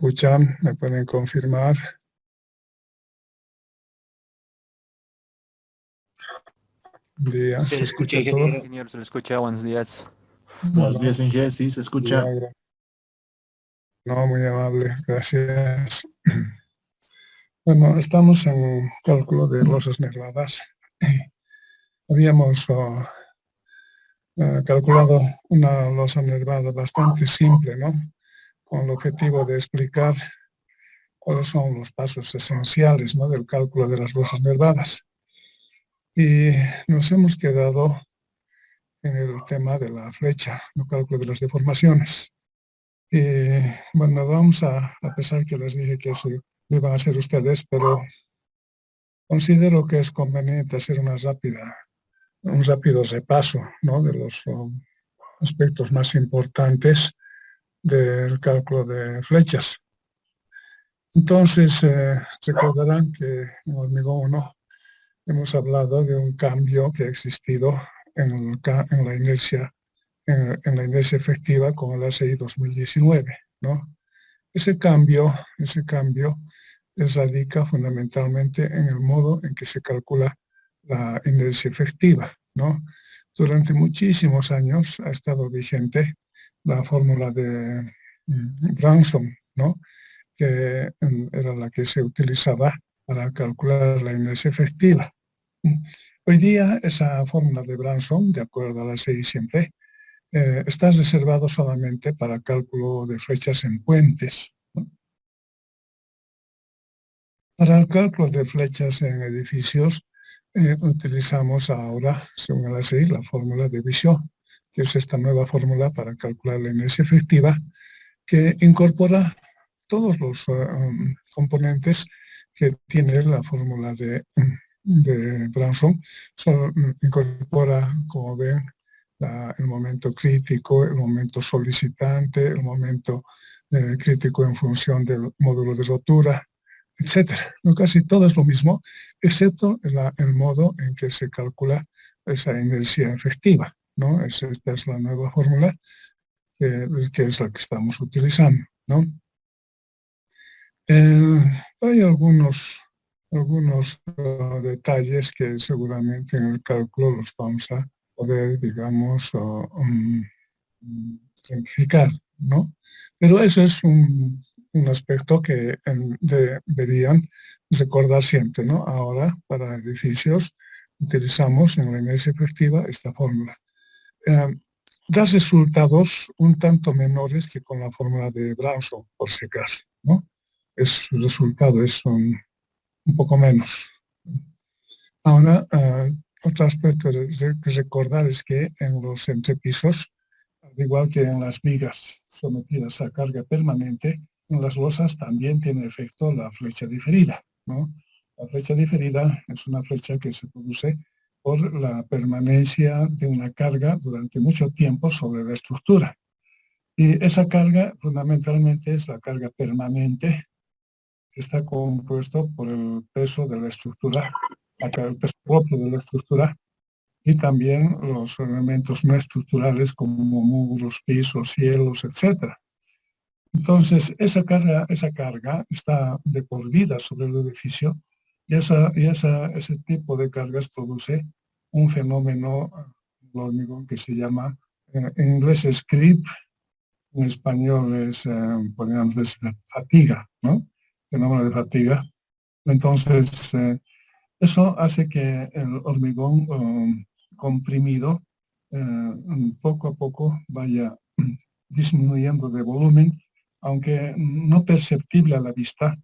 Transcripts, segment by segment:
escuchan? ¿Me pueden confirmar? Día, Se ¿se le escucha, escucha todo? ingeniero. Ingeniero, se le escucha, buenos días. Buenos Bueno, días, Inge. Sí, se escucha. día, no, muy amable, gracias. Bueno, estamos en cálculo de losas nervadas. Habíamos calculado una losa nervada bastante simple, ¿no? Con el objetivo de explicar cuáles son los pasos esenciales, ¿no?, del cálculo de las losas nervadas. Y nos hemos quedado en el tema de la flecha, el cálculo de las deformaciones. Y bueno, vamos a pesar que les dije que eso lo iban a hacer ustedes, pero considero que es conveniente hacer un rápido repaso, ¿no?, de los aspectos más importantes del cálculo de flechas. Entonces, recordarán que en hormigón 1 hemos hablado de un cambio que ha existido en la inercia, en la inercia efectiva con el ASI 2019, ¿no? Ese cambio radica fundamentalmente en el modo en que se calcula la inercia efectiva, ¿no? Durante muchísimos años ha estado vigente la fórmula de Branson, ¿no?, que era la que se utilizaba para calcular la inercia efectiva. Hoy día esa fórmula de Branson, de acuerdo a la SI siempre, está reservado solamente para cálculo de flechas en puentes, ¿no? Para el cálculo de flechas en edificios utilizamos ahora, según la SI, la fórmula de Biot, que es esta nueva fórmula para calcular la inercia efectiva, que incorpora todos los componentes que tiene la fórmula de Branson. Incorpora, como ven, el momento crítico, el momento solicitante, el momento crítico en función del módulo de rotura, etcétera. No, casi todo es lo mismo, excepto el modo en que se calcula esa inercia efectiva, ¿no? Esta es la nueva fórmula que es la que estamos utilizando, ¿no? Hay algunos detalles que seguramente en el cálculo los vamos a poder, digamos, simplificar, ¿no? Pero eso es un aspecto que deberían recordar siempre, ¿no? Ahora, para edificios, utilizamos en la inercia efectiva esta fórmula. Da resultados un tanto menores que con la fórmula de Branson, por si acaso, ¿no? El resultado es un poco menos. Ahora, otro aspecto que recordar es que en los entrepisos, al igual que en las vigas sometidas a carga permanente, en las losas también tiene efecto la flecha diferida, ¿no? La flecha diferida es una flecha que se produce por la permanencia de una carga durante mucho tiempo sobre la estructura. Y esa carga fundamentalmente es la carga permanente, que está compuesto por el peso de la estructura, el peso propio de la estructura, y también los elementos no estructurales como muros, pisos, cielos, etc. Entonces, esa carga está de por vida sobre el edificio, y ese tipo de cargas produce un fenómeno lo único que se llama, en inglés es creep, en español es, podríamos decir, fatiga, ¿no? Fenómeno de fatiga. Entonces, eso hace que el hormigón comprimido poco a poco vaya disminuyendo de volumen, aunque no perceptible a la vista,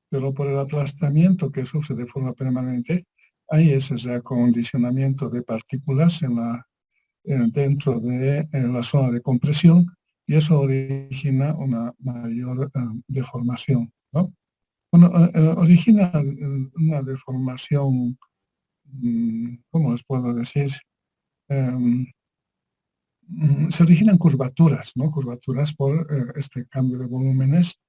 pero por el aplastamiento que sufre de forma permanente, hay ese reacondicionamiento de partículas dentro de la zona de compresión, y eso origina una mayor deformación, ¿no? Bueno, origina una deformación, ¿cómo les puedo decir? Se originan curvaturas, ¿no? Curvaturas por este cambio de volúmenes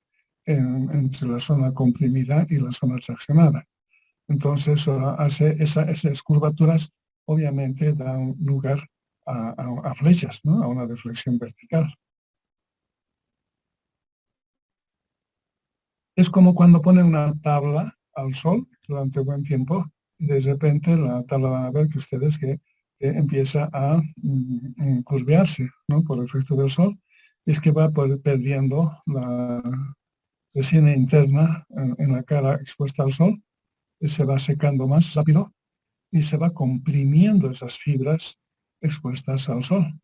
entre la zona comprimida y la zona traccionada. Entonces, esas curvaturas obviamente dan lugar a flechas, ¿no? A una deflexión vertical. Es como cuando ponen una tabla al sol durante buen tiempo, y de repente la tabla van a ver que ustedes que empieza a curvearse, ¿no? Por el efecto del sol. Es que va perdiendo la resina interna en la cara expuesta al sol, se va secando más rápido y se va comprimiendo esas fibras expuestas al sol.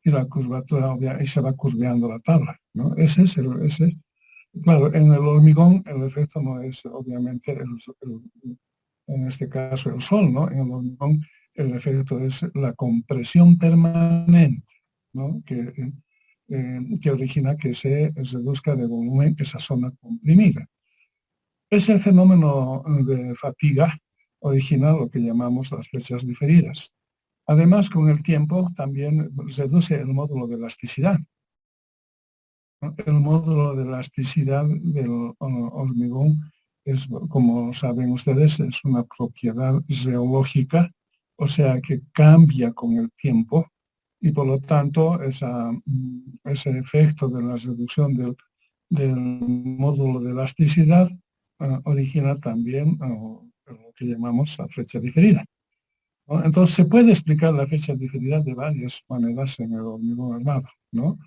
Y la curvatura, y se va curveando la tabla, ¿no? Claro, en el hormigón el efecto no es obviamente en este caso el sol, ¿no? En el hormigón el efecto es la compresión permanente, ¿no? Que origina que se reduzca de volumen esa zona comprimida. Ese fenómeno de fatiga origina lo que llamamos las flechas diferidas. Además, con el tiempo también reduce el módulo de elasticidad. El módulo de elasticidad del hormigón es, como saben ustedes, es una propiedad geológica, o sea que cambia con el tiempo y por lo tanto ese efecto de la reducción del módulo de elasticidad origina también lo que llamamos la flecha diferida, ¿no? Entonces se puede explicar la flecha diferida de varias maneras en el hormigón armado, ¿no?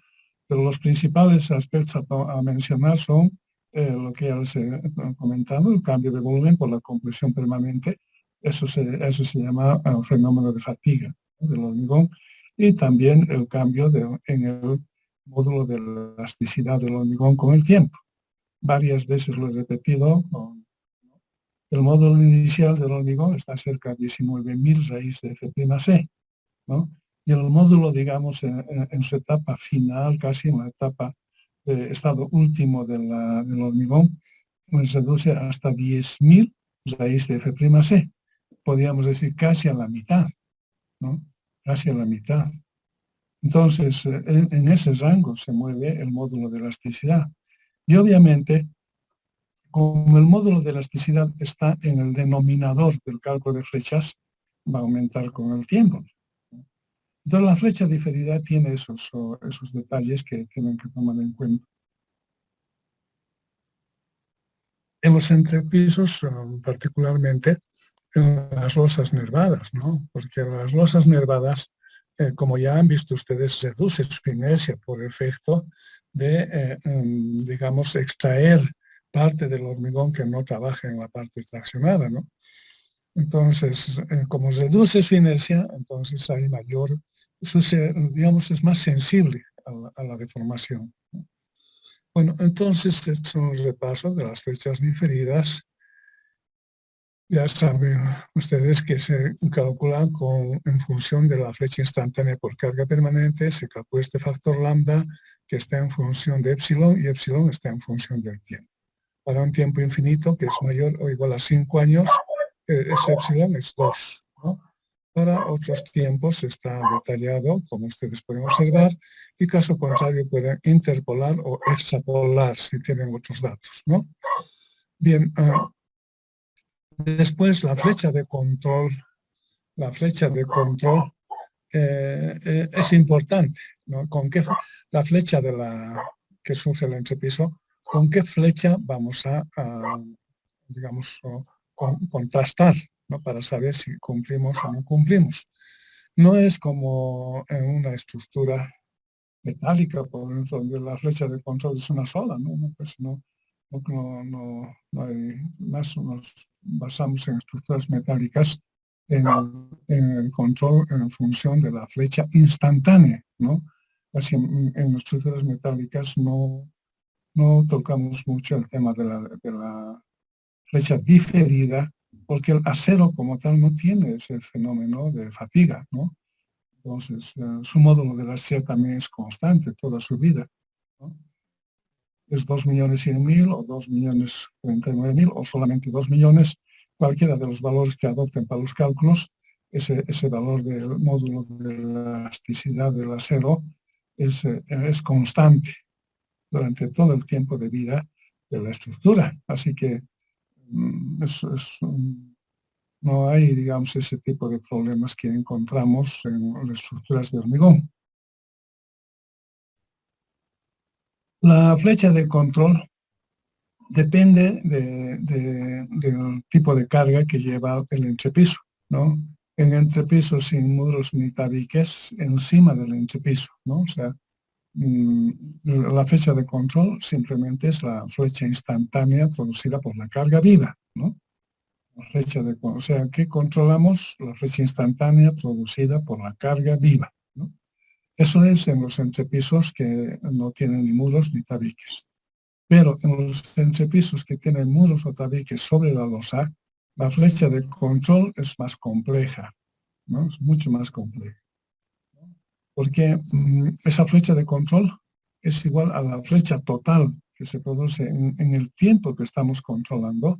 Pero los principales aspectos a mencionar son lo que ya les he comentado, el cambio de volumen por la compresión permanente. Eso se llama fenómeno de fatiga, ¿no? Del hormigón, y también el cambio en el módulo de la elasticidad del hormigón con el tiempo. Varias veces lo he repetido. El módulo inicial del hormigón está cerca de 19.000 raíz de F'C, ¿no? Y el módulo, digamos, en su etapa final, casi en la etapa de estado último del hormigón, pues reduce hasta 10.000 raíz de F'C. Podríamos decir casi a la mitad, ¿no? Casi a la mitad. Entonces, en ese rango se mueve el módulo de elasticidad. Y obviamente, como el módulo de elasticidad está en el denominador del cálculo de flechas, va a aumentar con el tiempo. Entonces la flecha diferida tiene esos detalles que tienen que tomar en cuenta. En los entrepisos, particularmente en las losas nervadas, ¿no? Porque las losas nervadas, como ya han visto ustedes, reduce su inercia por efecto de, digamos, extraer parte del hormigón que no trabaja en la parte traccionada, ¿no? Entonces, como reduce su inercia, entonces hay mayor, digamos, es más sensible a la deformación. Bueno, entonces, este es un repaso de las flechas diferidas. Ya saben ustedes que se calcula en función de la flecha instantánea por carga permanente, se calcula este factor lambda que está en función de epsilon y epsilon está en función del tiempo. Para un tiempo infinito que es mayor o igual a 5 años, ese epsilon es 2, ¿no? Para otros tiempos está detallado, como ustedes pueden observar, y caso contrario pueden interpolar o extrapolar si tienen otros datos, ¿no? Bien, después la flecha de control. La flecha de control es importante, ¿no? La flecha que surge el entrepiso, ¿con qué flecha vamos a digamos, contrastar, ¿no? Para saber si cumplimos o no cumplimos? No es como en una estructura metálica, por ejemplo, donde la flecha de control es una sola, ¿no? Pues no hay más, nos basamos en estructuras metálicas en el control en función de la flecha instantánea, ¿no? Así en estructuras metálicas no tocamos mucho el tema de la flecha diferida, porque el acero como tal no tiene ese fenómeno de fatiga, ¿no? Entonces, su módulo de elasticidad también es constante toda su vida, ¿no? Es 2.100.000 o 2.039.000 o solamente 2 millones, cualquiera de los valores que adopten para los cálculos, ese valor del módulo de elasticidad del acero es constante durante todo el tiempo de vida de la estructura. Así que no hay, digamos, ese tipo de problemas que encontramos en las estructuras de hormigón. La flecha de control depende del tipo de carga que lleva el entrepiso, ¿no? El entrepiso sin muros ni tabiques encima del entrepiso, ¿no? O sea, la flecha de control simplemente es la flecha instantánea producida por la carga viva, ¿no? O sea, que controlamos la flecha instantánea producida por la carga viva, ¿no? Eso es en los entrepisos que no tienen ni muros ni tabiques. Pero en los entrepisos que tienen muros o tabiques sobre la losa, la flecha de control es más compleja, ¿no? Es mucho más compleja. Porque esa flecha de control es igual a la flecha total que se produce en el tiempo que estamos controlando,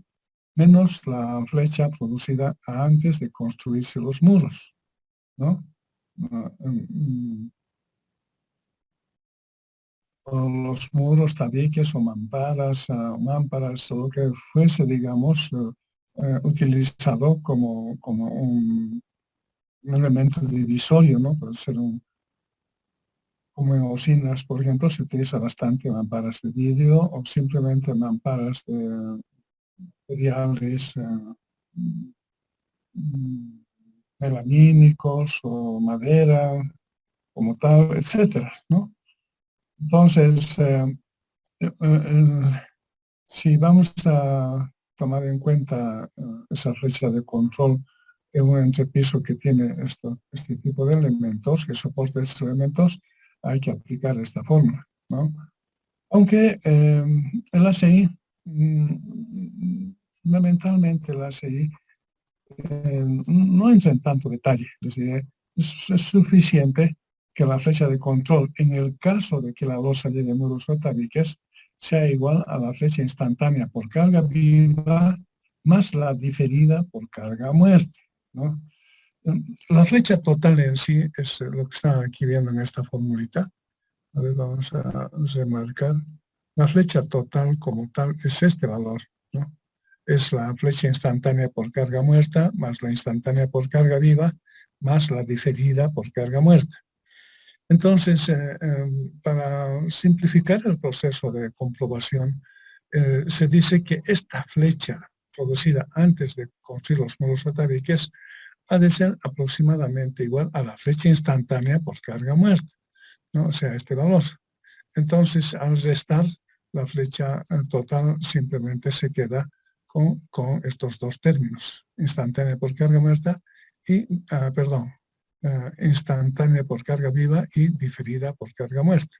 menos la flecha producida antes de construirse los muros, ¿no? O los muros, tabiques o mamparas, o lo que fuese, digamos, utilizado como un elemento divisorio, ¿no? Puede ser como en oficinas, por ejemplo, se utiliza bastante mamparas de vidrio o simplemente mamparas de materiales melamínicos o madera, como tal, etcétera, ¿no? Entonces, si vamos a tomar en cuenta esa flecha de control en un entrepiso que tiene este tipo de elementos, que soporta estos elementos, hay que aplicar esta fórmula, ¿no? Aunque el ASI, fundamentalmente el ASI, no entra en tanto detalle. Es decir, es suficiente que la flecha de control, en el caso de que la losa lleve muros o tabiques, sea igual a la flecha instantánea por carga viva más la diferida por carga muerta, ¿no? La flecha total en sí es lo que están aquí viendo en esta formulita. A ver, vamos a remarcar. La flecha total como tal es este valor, ¿no? Es la flecha instantánea por carga muerta más la instantánea por carga viva más la diferida por carga muerta. Entonces, para simplificar el proceso de comprobación, se dice que esta flecha producida antes de construir los muros o tabiques ha de ser aproximadamente igual a la flecha instantánea por carga muerta, ¿no? O sea, este valor. Entonces, al restar, la flecha total simplemente se queda con estos dos términos, instantánea por carga muerta y, instantánea por carga viva y diferida por carga muerta,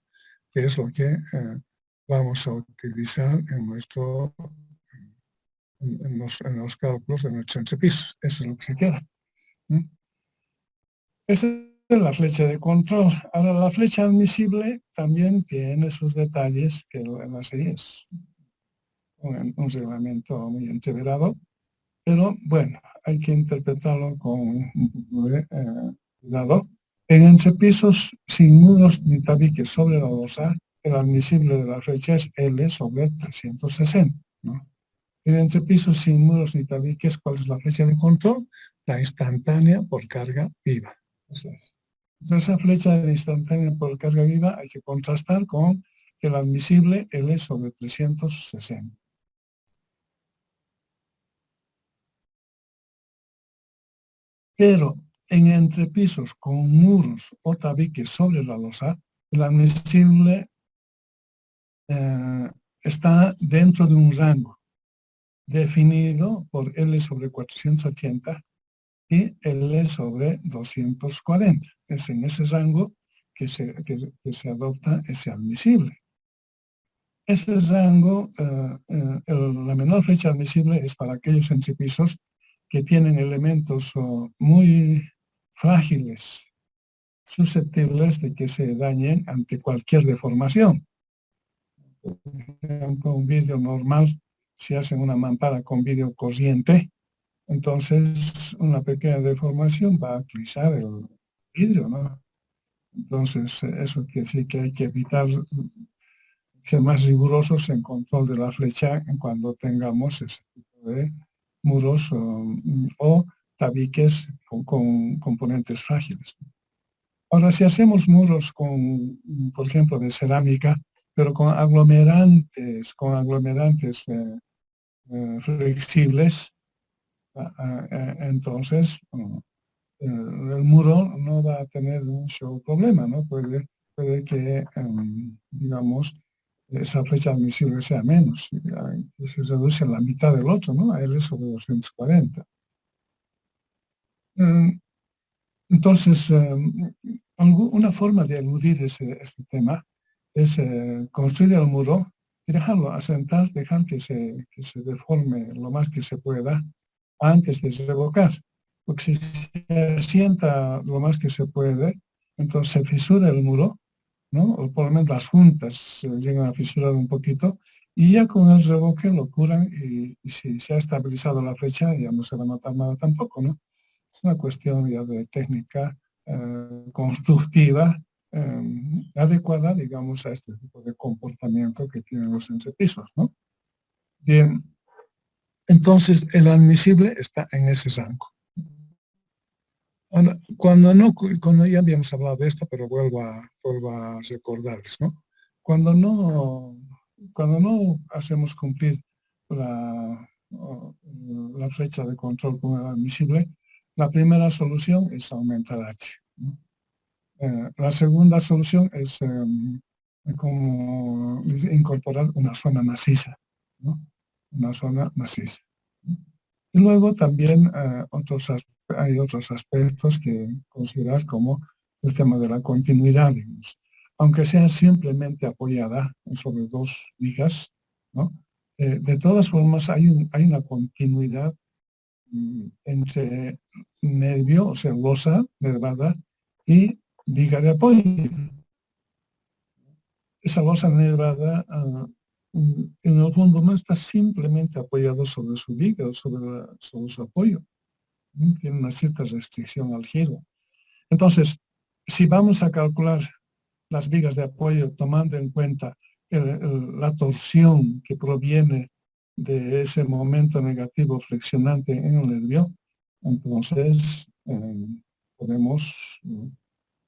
que es lo que vamos a utilizar en los cálculos de nuestros entrepisos. Eso es lo que se queda. Esa es la flecha de control. Ahora, la flecha admisible también tiene sus detalles, que en la serie es un reglamento muy entreverado, pero bueno, hay que interpretarlo con un poco de cuidado. En entrepisos sin muros ni tabiques sobre la losa, el admisible de la flecha es L sobre 360, ¿no? En entrepisos sin muros ni tabiques, ¿cuál es la flecha de control? La instantánea por carga viva. Eso es. Entonces, esa flecha de instantánea por carga viva hay que contrastar con el admisible L sobre 360. Pero en entrepisos con muros o tabiques sobre la losa, el admisible está dentro de un rango definido por L sobre 480 y L sobre 240. Es en ese rango que se adopta ese admisible. Ese rango, la menor flecha admisible es para aquellos entrepisos que tienen elementos muy frágiles, susceptibles de que se dañen ante cualquier deformación. Por ejemplo, un vidrio normal, si hacen una mampara con vidrio corriente, entonces una pequeña deformación va a utilizar el vidrio, ¿no? Entonces, eso quiere decir que hay que evitar ser más rigurosos en control de la flecha cuando tengamos ese tipo de muros o tabiques con componentes frágiles. Ahora, si hacemos muros con, por ejemplo, de cerámica, pero con aglomerantes flexibles, entonces el muro no va a tener mucho problema, ¿no? Puede que, digamos, esa flecha admisible sea menos, que se reduce a la mitad del otro, ¿no? A R sobre 240. Entonces, una forma de eludir este tema es construir el muro y dejarlo asentar, dejar que se deforme lo más que se pueda antes de revocar. Porque si se asienta lo más que se puede, entonces se fisura el muro, ¿no? O por lo menos las juntas se llegan a fisurar un poquito, y ya con el revoque lo curan, y si se ha estabilizado la flecha ya no se va a notar nada tampoco, ¿no? Es una cuestión ya de técnica constructiva adecuada, digamos, a este tipo de comportamiento que tienen los entrepisos, ¿no? Bien, entonces el admisible está en ese rango. Ahora, cuando ya habíamos hablado de esto, pero vuelvo a recordarles, ¿no? Cuando no hacemos cumplir la flecha de control con el admisible, la primera solución es aumentar H, ¿no? La segunda solución es como incorporar una zona maciza, ¿no? Una zona maciza, ¿no? Y luego también hay otros aspectos que considerar, como el tema de la continuidad, digamos. Aunque sea simplemente apoyada sobre dos vigas, ¿no? De todas formas hay una continuidad entre nervio, o sea, losa nervada, y viga de apoyo. Esa losa nervada en el fondo no está simplemente apoyado sobre su viga o sobre su apoyo. Tiene una cierta restricción al giro. Entonces, si vamos a calcular las vigas de apoyo tomando en cuenta la torsión que proviene de ese momento negativo flexionante en el nervio, entonces podemos,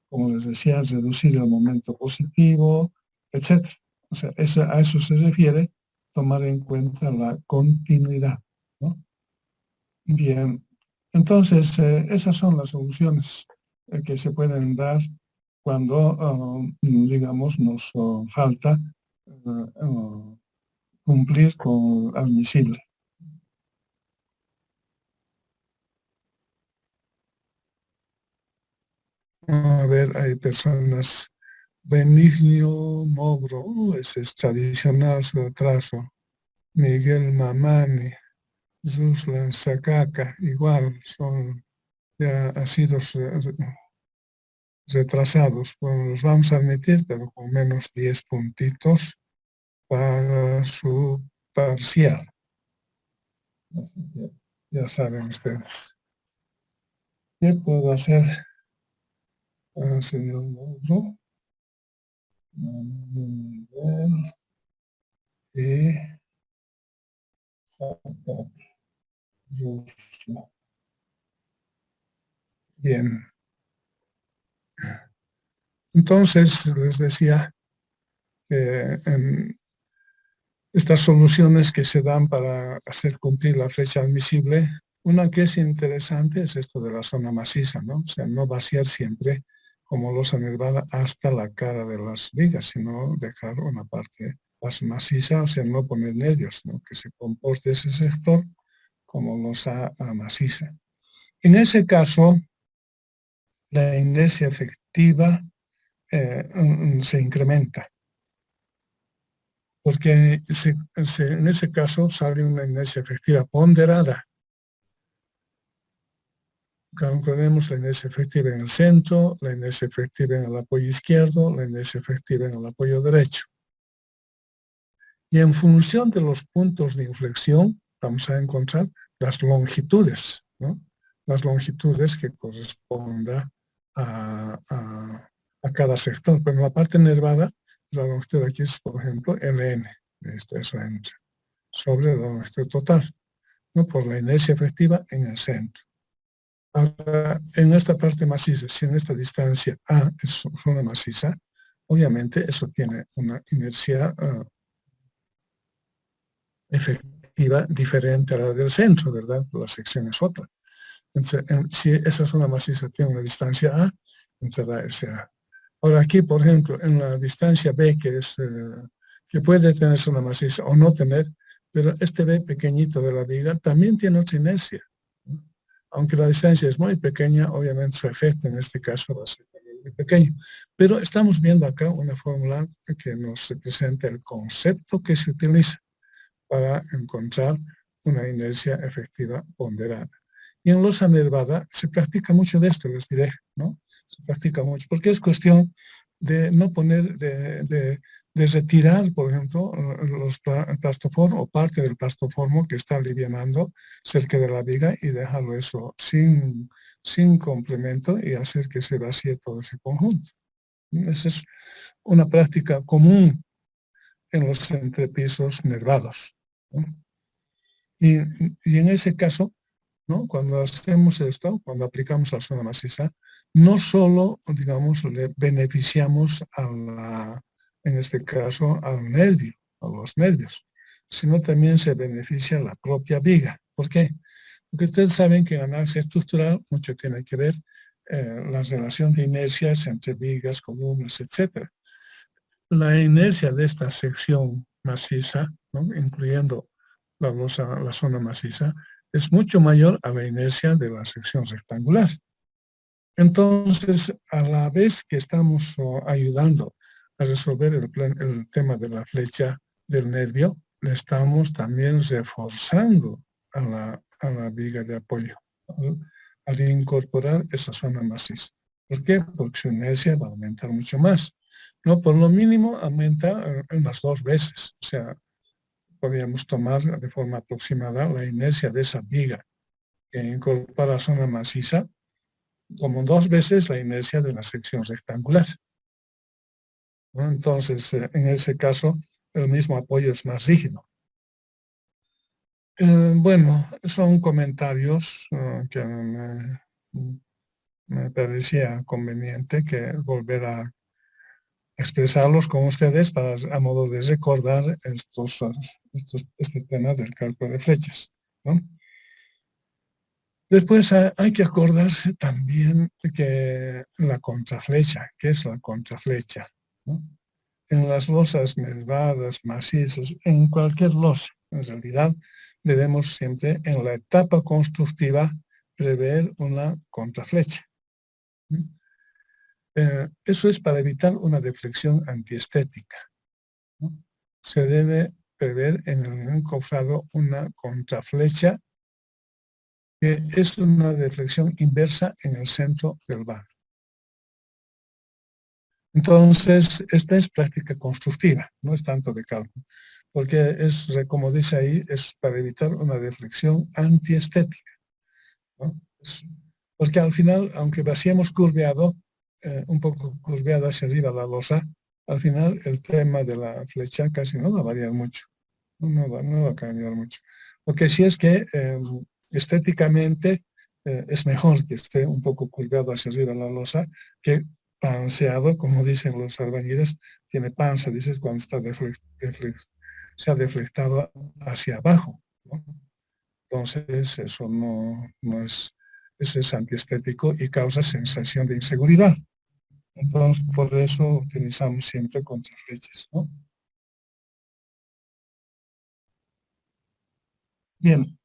como les decía, reducir el momento positivo, etc. O sea, a eso se refiere tomar en cuenta la continuidad, ¿no? Bien, entonces esas son las soluciones que se pueden dar cuando, digamos, nos falta cumplir con admisible. A ver, hay personas. Benigno Mogro, ese es tradicional su atraso. Miguel Mamani, Ruslan Sakaka, igual, son ya así los retrasados. Bueno, los vamos a admitir, pero con menos 10 puntitos para su parcial. Ya saben ustedes. ¿Qué puedo hacer, señor Mogro? Y bien. Entonces, les decía que estas soluciones que se dan para hacer cumplir la flecha admisible, una que es interesante es esto de la zona maciza, ¿no? O sea, no vaciar siempre como losa nervada hasta la cara de las vigas, sino dejar una parte más maciza, o sea, no poner nervios, ¿no? Que se comporte ese sector como losa maciza. En ese caso, la inercia efectiva se incrementa, porque en ese caso sale una inercia efectiva ponderada. Calculemos la inercia efectiva en el centro, la inercia efectiva en el apoyo izquierdo, la inercia efectiva en el apoyo derecho. Y en función de los puntos de inflexión, vamos a encontrar las longitudes, ¿no? Las longitudes que correspondan a cada sector. Pero en la parte nervada, la longitud aquí es, por ejemplo, Ln. Eso entra sobre la longitud total, ¿no? Por la inercia efectiva en el centro. Ahora, en esta parte maciza, si en esta distancia A es zona maciza, obviamente eso tiene una inercia efectiva diferente a la del centro, ¿verdad? La sección es otra. Entonces, si esa zona maciza tiene una distancia A, entonces SA. Ahora aquí, por ejemplo, en la distancia B, que puede tener zona maciza o no tener, pero este B pequeñito de la viga también tiene otra inercia. Aunque la distancia es muy pequeña, obviamente su efecto en este caso va a ser muy pequeño. Pero estamos viendo acá una fórmula que nos presenta el concepto que se utiliza para encontrar una inercia efectiva ponderada. Y en losa nervada se practica mucho de esto, les diré, ¿no? Se practica mucho, porque es cuestión de no poner, de retirar, por ejemplo, el plastoformo o parte del plastoformo que está alivianando cerca de la viga y dejarlo eso sin complemento y hacer que se vacíe todo ese conjunto. Esa es una práctica común en los entrepisos nervados, ¿no? Y en ese caso, ¿no? Cuando hacemos esto, cuando aplicamos la zona maciza, no solo, digamos, le beneficiamos en este caso, al nervio, a los nervios, sino también se beneficia a la propia viga. ¿Por qué? Porque ustedes saben que en análisis estructural mucho tiene que ver la relación de inercias entre vigas, columnas, etc. La inercia de esta sección maciza, ¿no? Incluyendo la zona maciza, es mucho mayor a la inercia de la sección rectangular. Entonces, a la vez que estamos ayudando a resolver el tema de la flecha del nervio, le estamos también reforzando a la viga de apoyo, ¿no? Al incorporar esa zona maciza. ¿Por qué? Porque su inercia va a aumentar mucho más. No, por lo mínimo aumenta unas 2 veces. O sea, podríamos tomar de forma aproximada la inercia de esa viga que incorpora zona maciza como 2 veces la inercia de la sección rectangular, ¿no? Entonces, en ese caso, el mismo apoyo es más rígido. Bueno, son comentarios que me parecía conveniente que volver a expresarlos con ustedes a modo de recordar este tema del cálculo de flechas, ¿no? Después hay que acordarse también que la contraflecha, ¿qué es la contraflecha? ¿No? En las losas nervadas, macizas, en cualquier losa, en realidad debemos siempre en la etapa constructiva prever una contraflecha. Eso es para evitar una deflexión antiestética, ¿no? Se debe prever en el encofrado una contraflecha que es una deflexión inversa en el centro del vano. Entonces, esta es práctica constructiva, no es tanto de cálculo, porque es, como dice ahí, es para evitar una deflexión antiestética, ¿no? Porque al final, aunque vaciemos curveado, un poco curveado hacia arriba la losa, al final el tema de la flecha casi no va a variar mucho, no va a cambiar mucho. Lo que sí es que estéticamente es mejor que esté un poco curveado hacia arriba la losa que panseado, como dicen los albañiles, tiene panza, dices, cuando está se ha deflectado hacia abajo, ¿no? Entonces, eso eso es antiestético y causa sensación de inseguridad. Entonces, por eso utilizamos siempre contraflechas, ¿no? Bien,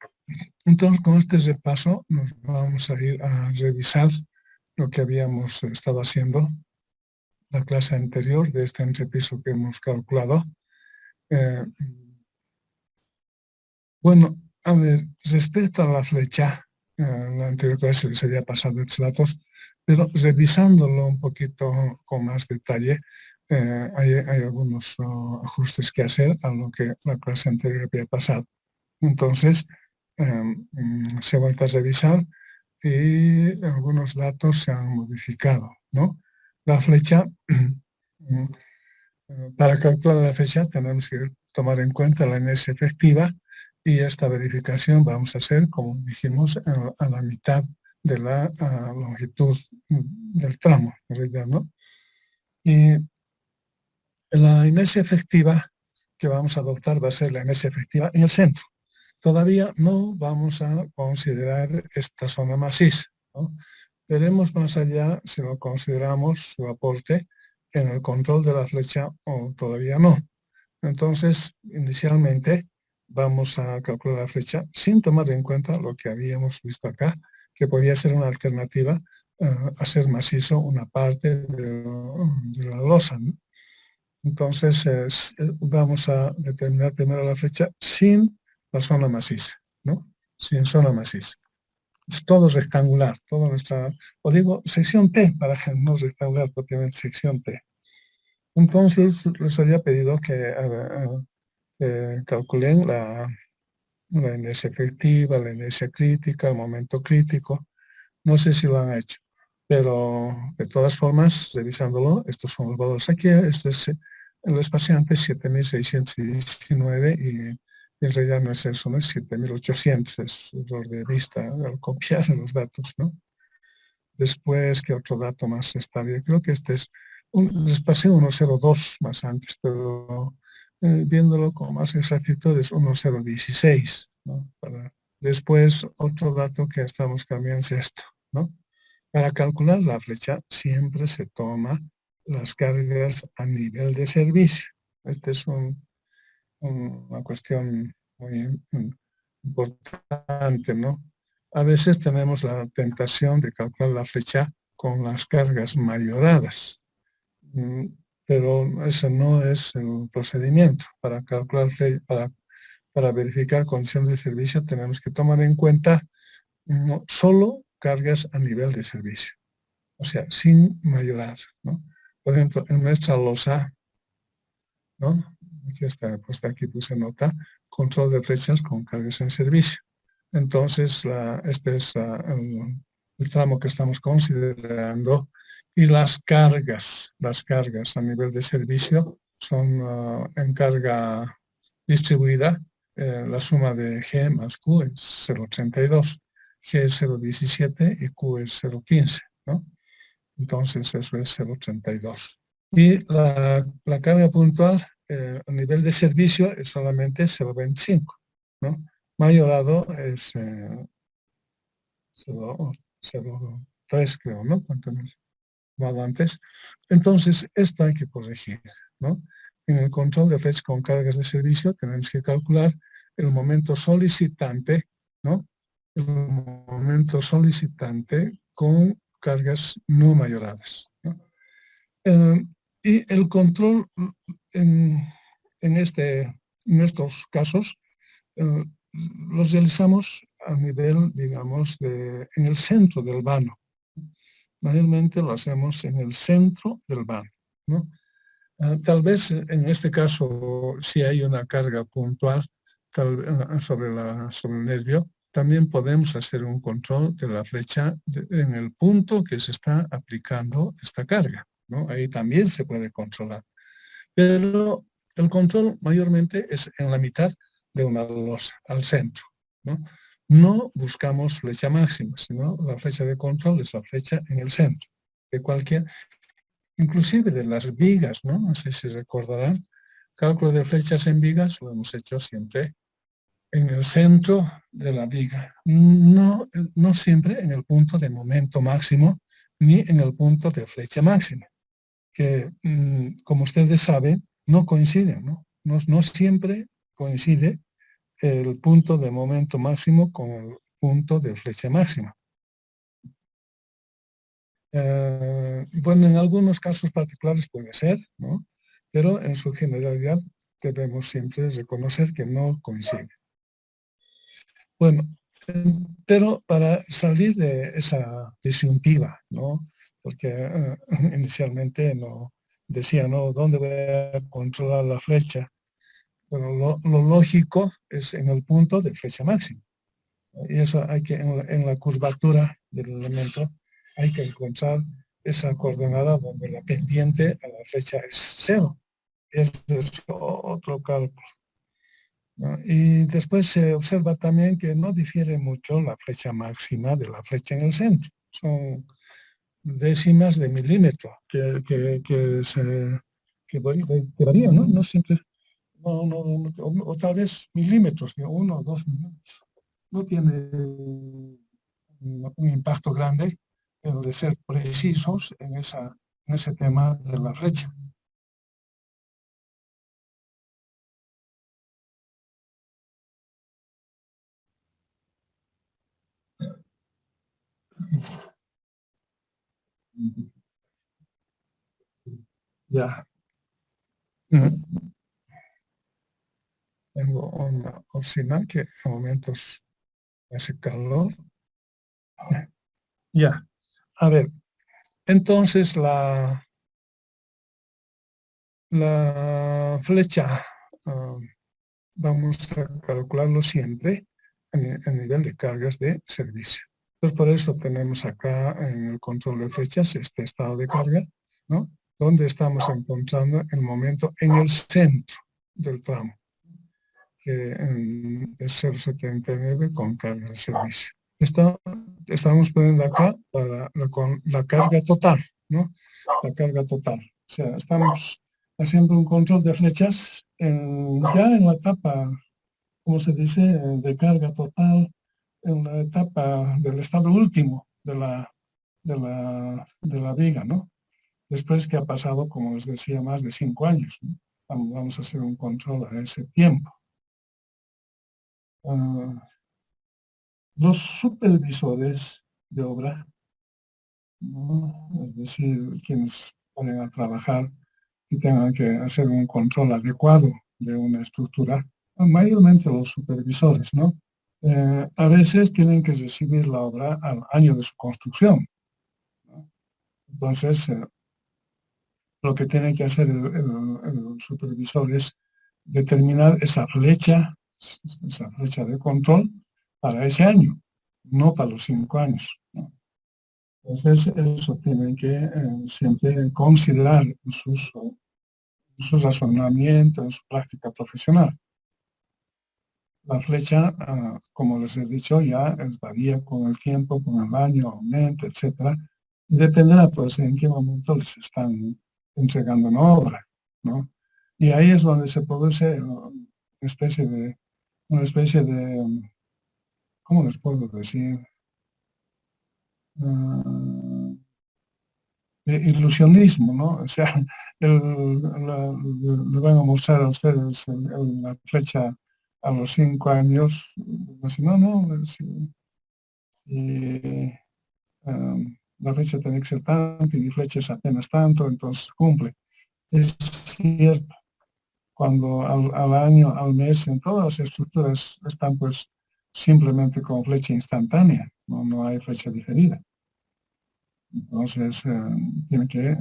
entonces con este repaso nos vamos a ir a revisar lo que habíamos estado haciendo la clase anterior de este entrepiso que hemos calculado. Bueno, a ver, respecto a la flecha, en la anterior clase les había pasado estos datos, pero revisándolo un poquito con más detalle, hay algunos ajustes que hacer a lo que la clase anterior había pasado. Entonces, se ha vuelto a revisar y algunos datos se han modificado, ¿no? La flecha, para calcular la flecha tenemos que tomar en cuenta la inercia efectiva y esta verificación vamos a hacer, como dijimos, a la mitad de la longitud del tramo, en realidad, ¿no? Y La inercia efectiva que vamos a adoptar va a ser la inercia efectiva en el centro. Todavía no vamos a considerar esta zona maciza, ¿no? Veremos más allá si lo consideramos su aporte en el control de la flecha o todavía no. Entonces, inicialmente vamos a calcular la flecha sin tomar en cuenta lo que habíamos visto acá, que podía ser una alternativa a ser macizo una parte de la losa, ¿no? Entonces, vamos a determinar primero la flecha sin la zona maciza, ¿no? Sin zona maciza. Es todo rectangular, toda nuestra, o digo, sección T, para que no rectangular propiamente, sección T. Entonces, les había pedido que calculen la inercia efectiva, la inercia crítica, el momento crítico. No sé si lo han hecho, pero de todas formas, revisándolo, estos son los valores aquí. Este es el espaciante 7619 y en realidad no es eso, no es 7800, es error de vista al copiar los datos, ¿no? Después, ¿qué otro dato más está bien? Creo que este es, les pasé 102 más antes, pero viéndolo con más exactitud es 1016, ¿no? Después, otro dato que estamos cambiando es esto, ¿no? Para calcular la flecha siempre se toma las cargas a nivel de servicio. Esta es una cuestión muy importante, ¿no? A veces tenemos la tentación de calcular la flecha con las cargas mayoradas, pero ese no es el procedimiento. Para calcular, para verificar condiciones de servicio tenemos que tomar en cuenta solo cargas a nivel de servicio, o sea, sin mayorar, ¿no? Por ejemplo, en nuestra losa, ¿no? Aquí está, pues aquí puse nota, control de flechas con cargas en servicio. Entonces, este es el tramo que estamos considerando, y las cargas a nivel de servicio son en carga distribuida, la suma de G más Q es 0,82, G es 0,17 y Q es 0,15, ¿no? Entonces eso es 0,32. Y la carga puntual a nivel de servicio es solamente 0,25, ¿no? Mayorado es 0,3, creo, ¿no? Cuanto más antes. Entonces, esto hay que corregir, ¿no? En el control de redes con cargas de servicio tenemos que calcular el momento solicitante, ¿no? El momento solicitante con cargas no mayoradas, ¿no? Y el control en, en estos casos los realizamos a nivel, digamos, en el centro del vano. Mayormente lo hacemos en el centro del vano, ¿no? Tal vez en este caso, si hay una carga puntual sobre el nervio, también podemos hacer un control de la flecha en el punto que se está aplicando esta carga, ¿no? Ahí también se puede controlar. Pero el control mayormente es en la mitad de una losa, al centro, ¿no? No buscamos flecha máxima, sino la flecha de control es la flecha en el centro de cualquier, inclusive de las vigas, ¿no? No sé si recordarán, cálculo de flechas en vigas lo hemos hecho siempre en el centro de la viga, no siempre en el punto de momento máximo ni en el punto de flecha máxima, que como ustedes saben, no coinciden, ¿no? No siempre coincide el punto de momento máximo con el punto de flecha máxima. Bueno, en algunos casos particulares puede ser, ¿no? Pero en su generalidad debemos siempre reconocer que no coincide. Bueno, pero para salir de esa disyuntiva, ¿no? Porque inicialmente no decía, ¿no? ¿Dónde voy a controlar la flecha? Bueno, lo lógico es en el punto de flecha máxima. Y eso hay que, en la curvatura del elemento, hay que encontrar esa coordenada donde la pendiente a la flecha es 0. Ese es otro cálculo, ¿no? Y después se observa también que no difiere mucho la flecha máxima de la flecha en el centro. Son décimas de milímetro que que varía, ¿no? No siempre, o tal vez milímetros, de 1 o 2 milímetros. No tiene un impacto grande el de ser precisos en ese tema de la flecha. Ya. Tengo una oficina que en momentos hace calor. Ya. A ver, entonces la flecha, vamos a calcularlo siempre a nivel de cargas de servicio. Entonces, por eso tenemos acá en el control de flechas este estado de carga, ¿no? Donde estamos encontrando el momento en el centro del tramo, que es 0,79 con carga de servicio. Esto estamos poniendo acá para la carga total, ¿no? La carga total. O sea, estamos haciendo un control de flechas ya en la etapa, como se dice, de carga total, en la etapa del estado último de la viga, ¿no? Después que ha pasado, como les decía, más de 5 años, ¿no? Vamos a hacer un control a ese tiempo. Los supervisores de obra, ¿no? Es decir, quienes ponen a trabajar y tengan que hacer un control adecuado de una estructura, mayormente los supervisores, ¿no? A veces tienen que recibir la obra al año de su construcción, ¿no? Entonces, lo que tiene que hacer el supervisor es determinar esa flecha de control para ese año, no para los 5 años, ¿no? Entonces, eso tienen que siempre considerar en su razonamiento, en su práctica profesional. La flecha, como les he dicho, ya varía con el tiempo, con el año, aumenta, etcétera. Dependerá, pues, en qué momento les están entregando una obra, ¿no? Y ahí es donde se produce una especie de, ¿cómo les puedo decir? De ilusionismo, ¿no? O sea, le van a mostrar a ustedes la flecha a los 5 años, así, no, la flecha tiene que ser tanto y mi flecha es apenas tanto, entonces cumple. Es cierto, cuando al año, al mes, en todas las estructuras están pues simplemente con flecha instantánea, no hay flecha diferida. Entonces, tiene que,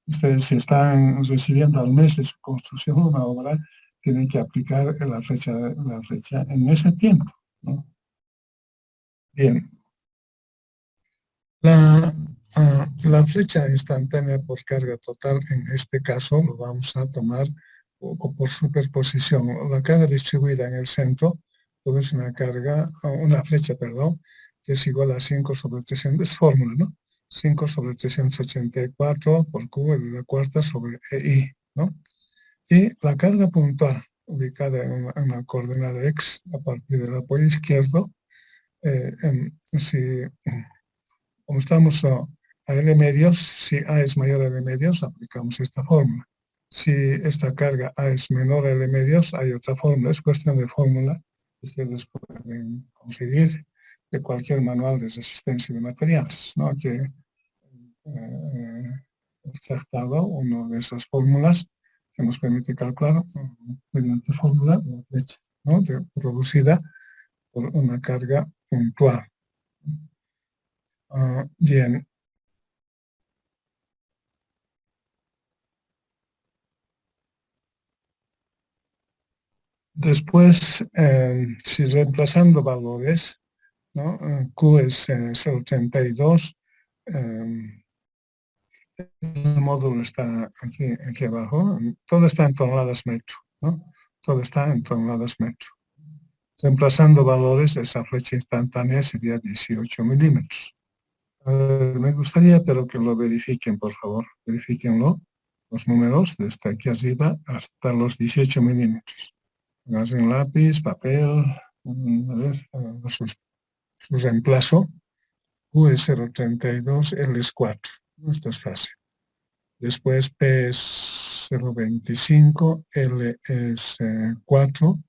ustedes si están recibiendo al mes de su construcción una obra, tienen que aplicar la flecha en ese tiempo, ¿no? Bien. La flecha instantánea por carga total, en este caso, lo vamos a tomar por superposición. La carga distribuida en el centro, pues es una flecha, perdón, que es igual a 5 sobre 300, es fórmula, ¿no? 5 sobre 384 por Q elevado a la cuarta sobre EI, ¿no? Y la carga puntual, ubicada en una coordenada X a partir del apoyo izquierdo, como estamos a L medios, si A es mayor a L medios, aplicamos esta fórmula. Si esta carga A es menor a L medios, hay otra fórmula. Es cuestión de fórmula que ustedes pueden conseguir de cualquier manual de resistencia de materiales, ¿no? Que he tratado una de esas fórmulas que nos permite calcular mediante fórmula la flecha, ¿no? Producida por una carga puntual. Bien. Después, si reemplazando valores, ¿no? Q es 0,32, el módulo está aquí abajo, todo está en toneladas metro, ¿no? Todo está en toneladas metro. Reemplazando valores, esa flecha instantánea sería 18 milímetros. Me gustaría, pero que lo verifiquen, por favor, verifíquenlo. los números desde aquí arriba hasta los 18 milímetros. Pongas un lápiz, papel, a ver, su reemplazo. U es 0,32, L es 4. Esto es fácil. Después P es 0,25, L es 4,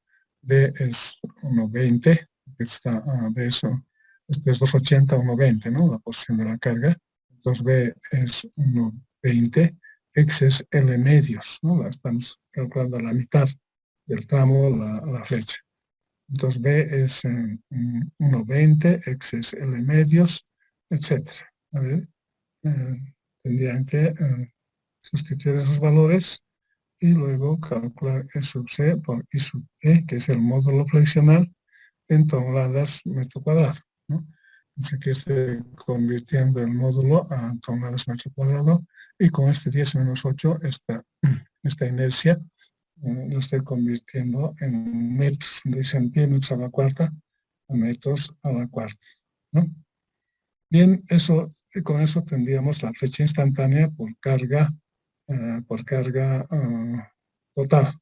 B es 1,20, está de eso, este es 2,80, 1,20, ¿no? La posición de la carga. Entonces B es 1,20, X es L medios, ¿no? La estamos calculando a la mitad del tramo, la flecha. Entonces B es 1,20, X es L medios, etc. A ver, tendrían que sustituir esos valores y luego calcular E sub C por I sub E, que es el módulo flexional en toneladas metro cuadrado, ¿no? Así que estoy convirtiendo el módulo a toneladas metro cuadrado y con este 10 menos 8, esta inercia, lo estoy convirtiendo en metros, de centímetros a la cuarta a metros a la cuarta, ¿no? Bien, con eso tendríamos la flecha instantánea por carga total,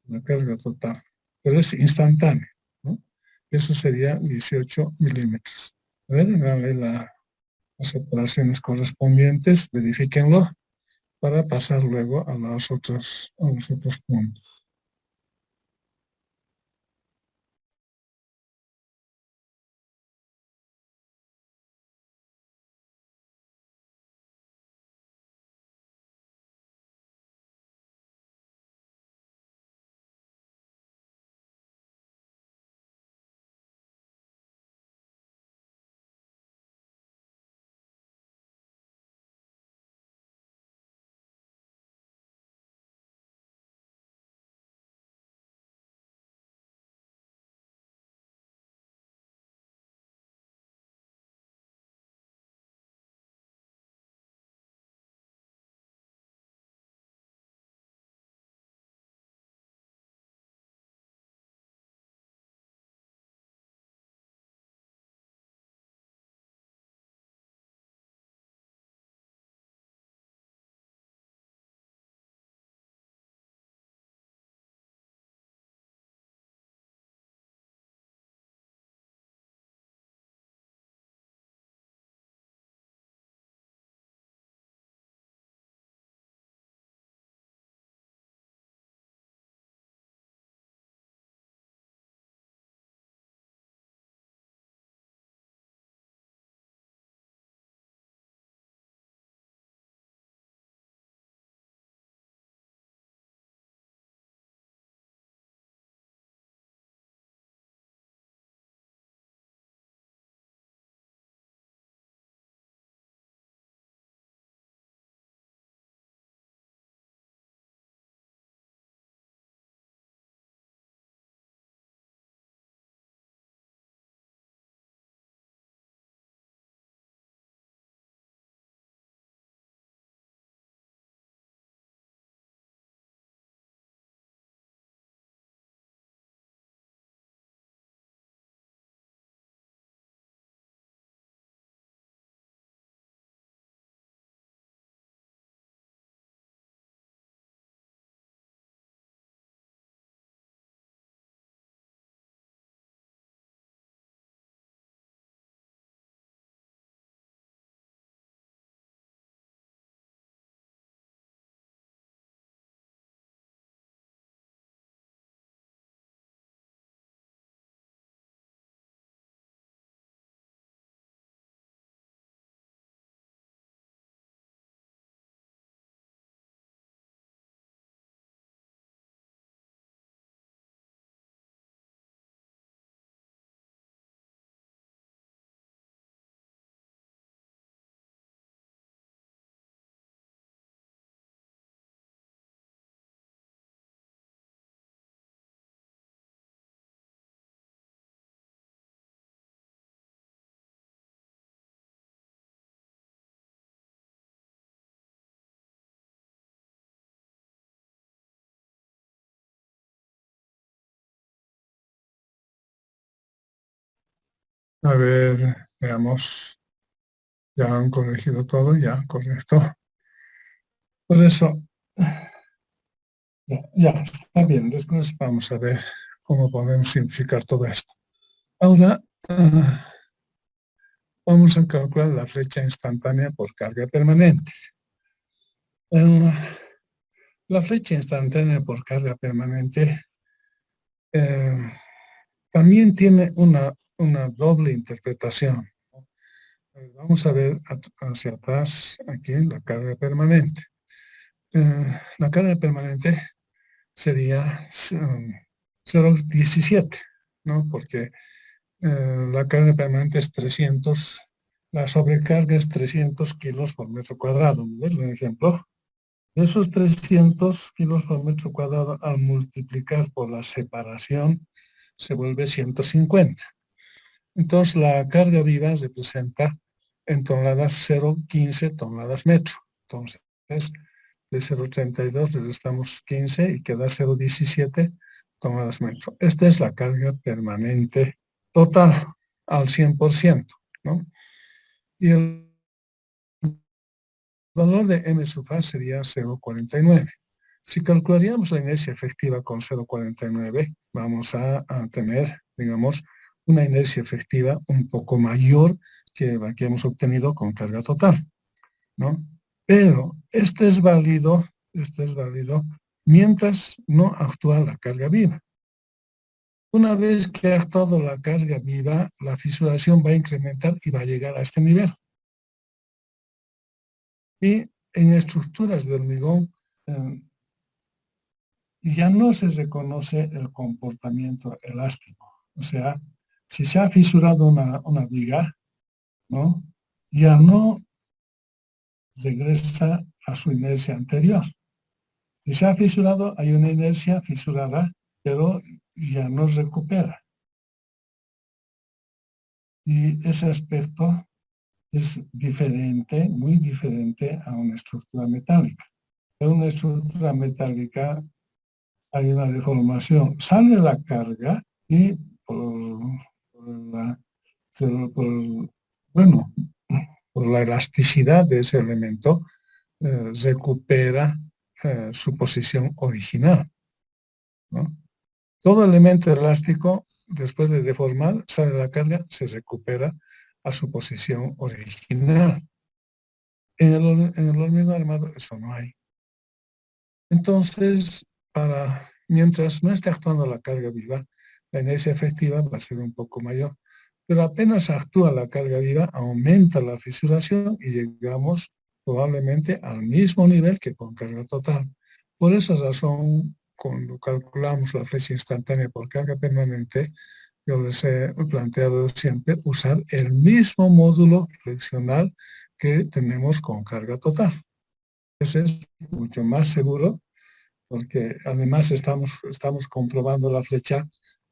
la carga total, pero es instantánea, ¿no? Eso sería 18 milímetros. A ver, las operaciones correspondientes, verifíquenlo para pasar luego a los otros puntos. A ver, veamos. Ya han corregido todo, ya, correcto. Por eso, ya está bien. Después vamos a ver cómo podemos simplificar todo esto. Ahora vamos a calcular la flecha instantánea por carga permanente. La flecha instantánea por carga permanente también tiene una doble interpretación. Vamos a ver hacia atrás aquí la carga permanente. La carga permanente sería 0,17, ¿no? Porque la carga permanente es 300, la sobrecarga es 300 kilos por metro cuadrado. ¿Ves un ejemplo? De esos 300 kilos por metro cuadrado, al multiplicar por la separación, se vuelve 150. Entonces, la carga viva representa en toneladas 0,15 toneladas metro. Entonces, de 0,32 le restamos 15 y queda 0,17 toneladas metro. Esta es la carga permanente total al 100%, ¿no? Y el valor de m sub a sería 0,49. Si calcularíamos la inercia efectiva con 0,49, vamos a tener, digamos, una inercia efectiva un poco mayor que la que hemos obtenido con carga total, ¿no? Pero esto es válido mientras no actúa la carga viva. Una vez que ha actuado la carga viva, la fisuración va a incrementar y va a llegar a este nivel. Y en estructuras de hormigón ya no se reconoce el comportamiento elástico. O sea, si se ha fisurado una viga, ¿no? Ya no regresa a su inercia anterior. Si se ha fisurado, hay una inercia fisurada, pero ya no recupera. Y ese aspecto es diferente, muy diferente a una estructura metálica. En una estructura metálica hay una deformación. Sale la carga y bueno, por la elasticidad de ese elemento, recupera su posición original, ¿no? Todo elemento elástico, después de deformar, sale la carga, se recupera a su posición original. En el hormigón armado eso no hay. Entonces, mientras no esté actuando la carga viva, la inercia efectiva va a ser un poco mayor. Pero apenas actúa la carga viva, aumenta la fisuración y llegamos probablemente al mismo nivel que con carga total. Por esa razón, cuando calculamos la flecha instantánea por carga permanente, yo les he planteado siempre usar el mismo módulo flexional que tenemos con carga total. Eso es mucho más seguro porque además estamos comprobando la flecha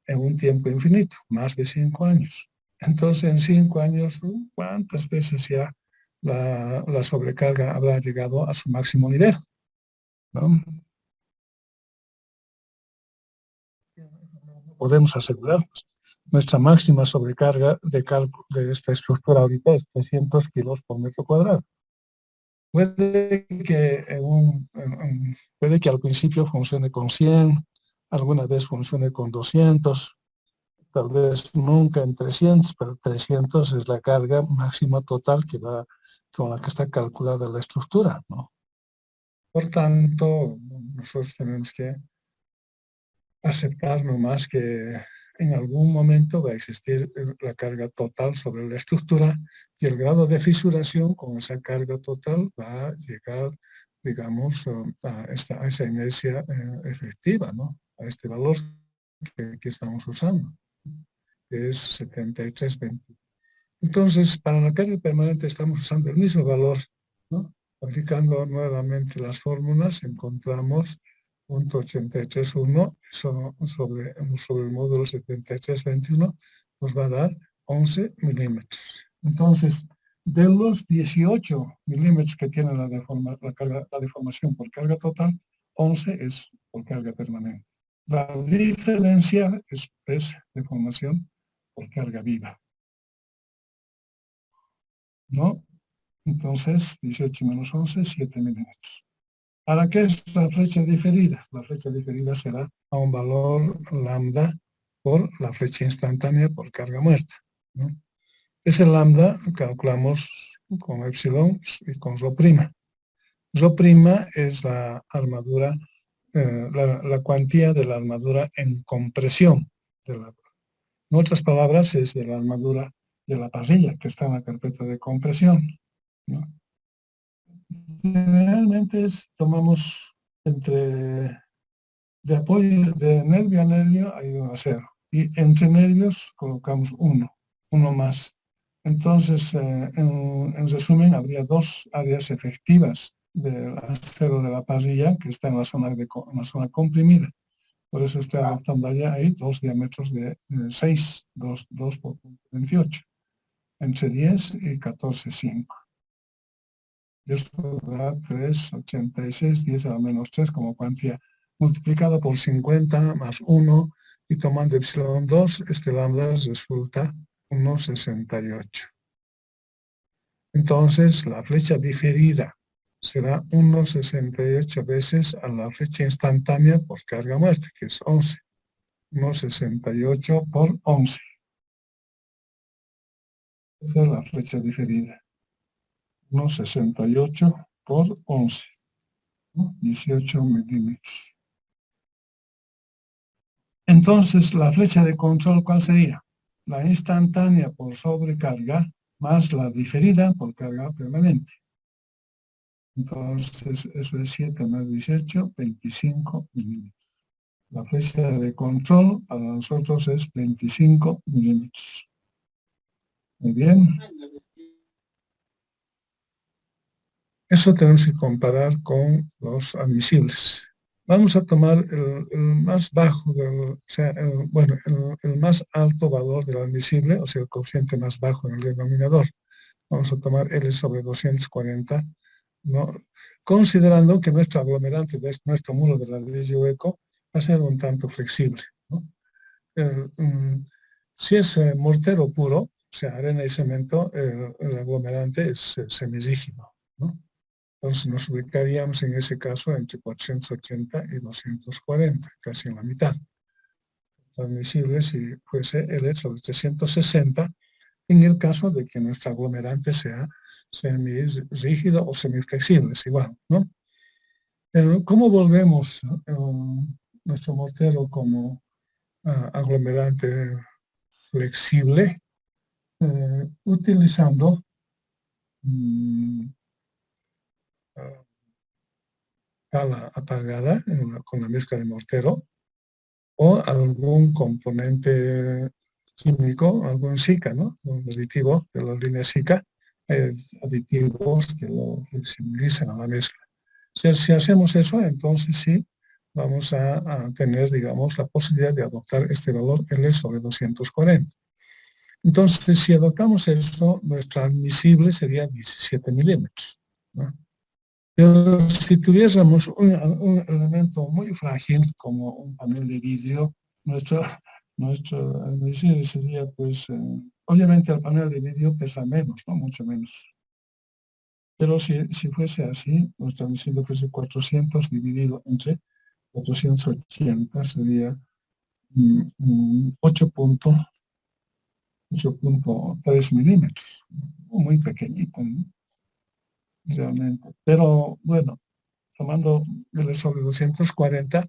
en un tiempo infinito, más de 5 años. Entonces, en 5 años, ¿cuántas veces ya la sobrecarga habrá llegado a su máximo nivel? ¿No? Podemos asegurar. Nuestra máxima sobrecarga de esta estructura ahorita es 300 kilos por metro cuadrado. Puede que al principio funcione con 100, alguna vez funcione con 200, tal vez nunca en 300, pero 300 es la carga máxima total con la que está calculada la estructura, ¿no? Por tanto, nosotros tenemos que aceptar nomás que en algún momento va a existir la carga total sobre la estructura y el grado de fisuración con esa carga total va a llegar, digamos, a esa inercia efectiva, ¿no? A este valor que estamos usando, que es 73,20. Entonces, para la carga permanente estamos usando el mismo valor, ¿no? Aplicando nuevamente las fórmulas, encontramos 0,831 sobre el módulo 7321 nos va a dar 11 milímetros. Entonces, de los 18 milímetros que tiene la deformación por carga total, 11 es por carga permanente. La diferencia es deformación por carga viva, ¿no? Entonces, 18 menos 11, 7 milímetros. ¿Para qué es la flecha diferida? La flecha diferida será a un valor lambda por la flecha instantánea por carga muerta, ¿no? Ese lambda calculamos con epsilon y con rho prima. Rho prima es la armadura, la cuantía de la armadura en compresión. En otras palabras, es de la armadura de la parrilla que está en la carpeta de compresión, ¿no? Generalmente tomamos de apoyo de nervio a nervio hay un acero y entre nervios colocamos uno más. Entonces, en resumen, habría dos áreas efectivas del acero de la parrilla que está en la zona comprimida. Por eso estoy adaptando allá ahí dos diámetros de 6, 2 por 28, entre 10 y 14,5. Esto da 3,86, 10 a la menos 3 como cuantía, multiplicado por 50 más 1 y tomando epsilon 2, este lambda resulta 1,68. Entonces, la flecha diferida será 1,68 veces a la flecha instantánea por carga muerte, que es 11. 1,68 por 11. Esa es la flecha diferida. 1,68 por 11. 18 milímetros. Entonces, la flecha de control, ¿cuál sería? La instantánea por sobrecarga más la diferida por carga permanente. Entonces, eso es 7 más 18, 25 milímetros. La flecha de control para nosotros es 25 milímetros. Muy bien. Eso tenemos que comparar con los admisibles. Vamos a tomar el más bajo, el más alto valor del admisible, o sea, el coeficiente más bajo en el denominador. Vamos a tomar L sobre 240, ¿no? Considerando que nuestro aglomerante de nuestro muro de ladrillo hueco va a ser un tanto flexible, ¿no? Si es mortero puro, o sea, arena y cemento, el aglomerante es semirrígido, ¿no? Entonces nos ubicaríamos en ese caso entre 480 y 240, casi en la mitad. Admisible si fuese L sobre 360, en el caso de que nuestro aglomerante sea semirrígido o semiflexible, es igual, ¿no? ¿Cómo volvemos nuestro mortero como aglomerante flexible? Utilizando cala apagada con la mezcla de mortero o algún componente químico, algún SICA, ¿no? Un aditivo de la línea SICA, aditivos que lo flexibilizan a la mezcla. Si hacemos eso, entonces sí vamos a tener, digamos, la posibilidad de adoptar este valor L sobre 240. Entonces, si adoptamos eso, nuestro admisible sería 17 milímetros, ¿no? Pero si tuviésemos un elemento muy frágil como un panel de vidrio, nuestro admisible sería, pues, obviamente el panel de vidrio pesa menos, ¿no? Mucho menos. Pero si fuese así, nuestro admisible fuese 400 dividido entre 480 sería 8,3 milímetros. Muy pequeñito, ¿no? Realmente. Pero bueno, tomando L sobre 240,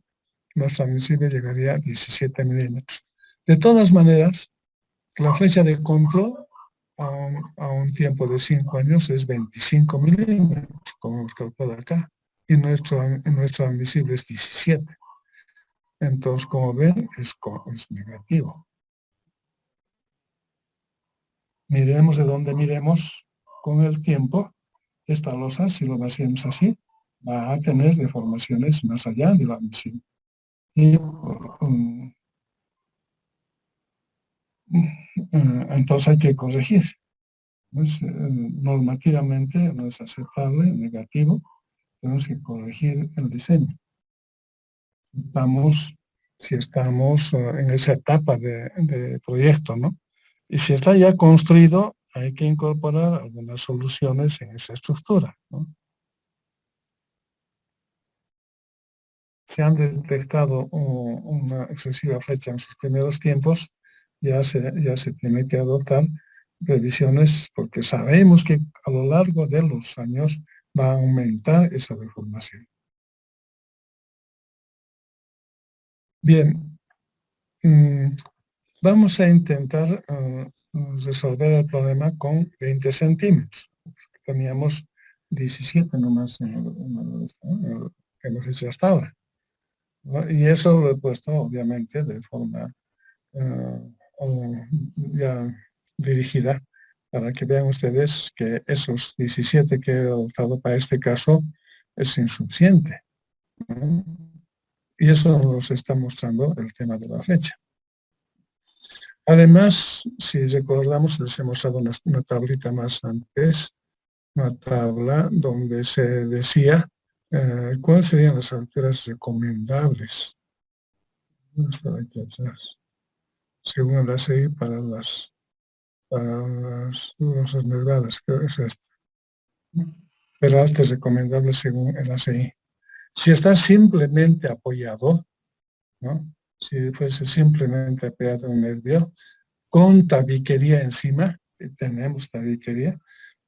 nuestro admisible llegaría a 17 milímetros. De todas maneras, la flecha de control a un tiempo de 5 años es 25 milímetros, como hemos calculado acá, y nuestro admisible es 17. Entonces, como ven, es negativo. Miremos de dónde miremos con el tiempo. Esta losa, si lo vaciamos así, va a tener deformaciones más allá de la admisible. Y entonces hay que corregir. Normativamente no es aceptable, negativo, tenemos que corregir el diseño. Si estamos en esa etapa de proyecto, ¿no? Y si está ya construido, hay que incorporar algunas soluciones en esa estructura, ¿no? se han detectado una excesiva flecha en sus primeros tiempos, ya se tiene que adoptar previsiones porque sabemos que a lo largo de los años va a aumentar esa deformación. Bien, vamos a intentar resolver el problema con 20 centímetros. Teníamos 17 nomás que hemos hecho hasta ahora, ¿no? Y eso lo he puesto obviamente de forma ya dirigida para que vean ustedes que esos 17 que he adoptado para este caso es insuficiente, ¿no? Y eso nos está mostrando el tema de la flecha. Además, si recordamos, les he mostrado una tablita más antes, una tabla donde se decía cuáles serían las alturas recomendables. Estaba aquí atrás. Según la ASEI para las nervadas, creo que es esta. Pero alto es recomendable según el ASEI. Si está simplemente apoyado, ¿no? Si fuese simplemente apoyado un nervio, con tabiquería encima, tenemos tabiquería,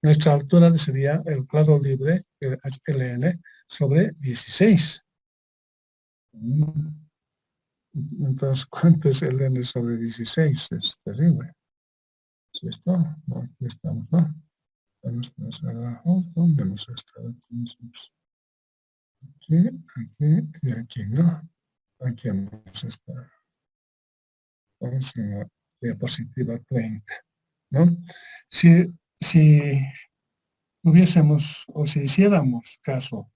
nuestra altura sería el claro libre, el HLN, sobre 16. Entonces, ¿cuánto es el N sobre 16? Es terrible. ¿Sí está? No, aquí estamos, ¿no? ¿Dónde hemos estado? Aquí y aquí, ¿no? Aquí hemos estado. Vamos en la diapositiva 30, ¿no? Si hubiésemos o si hiciéramos caso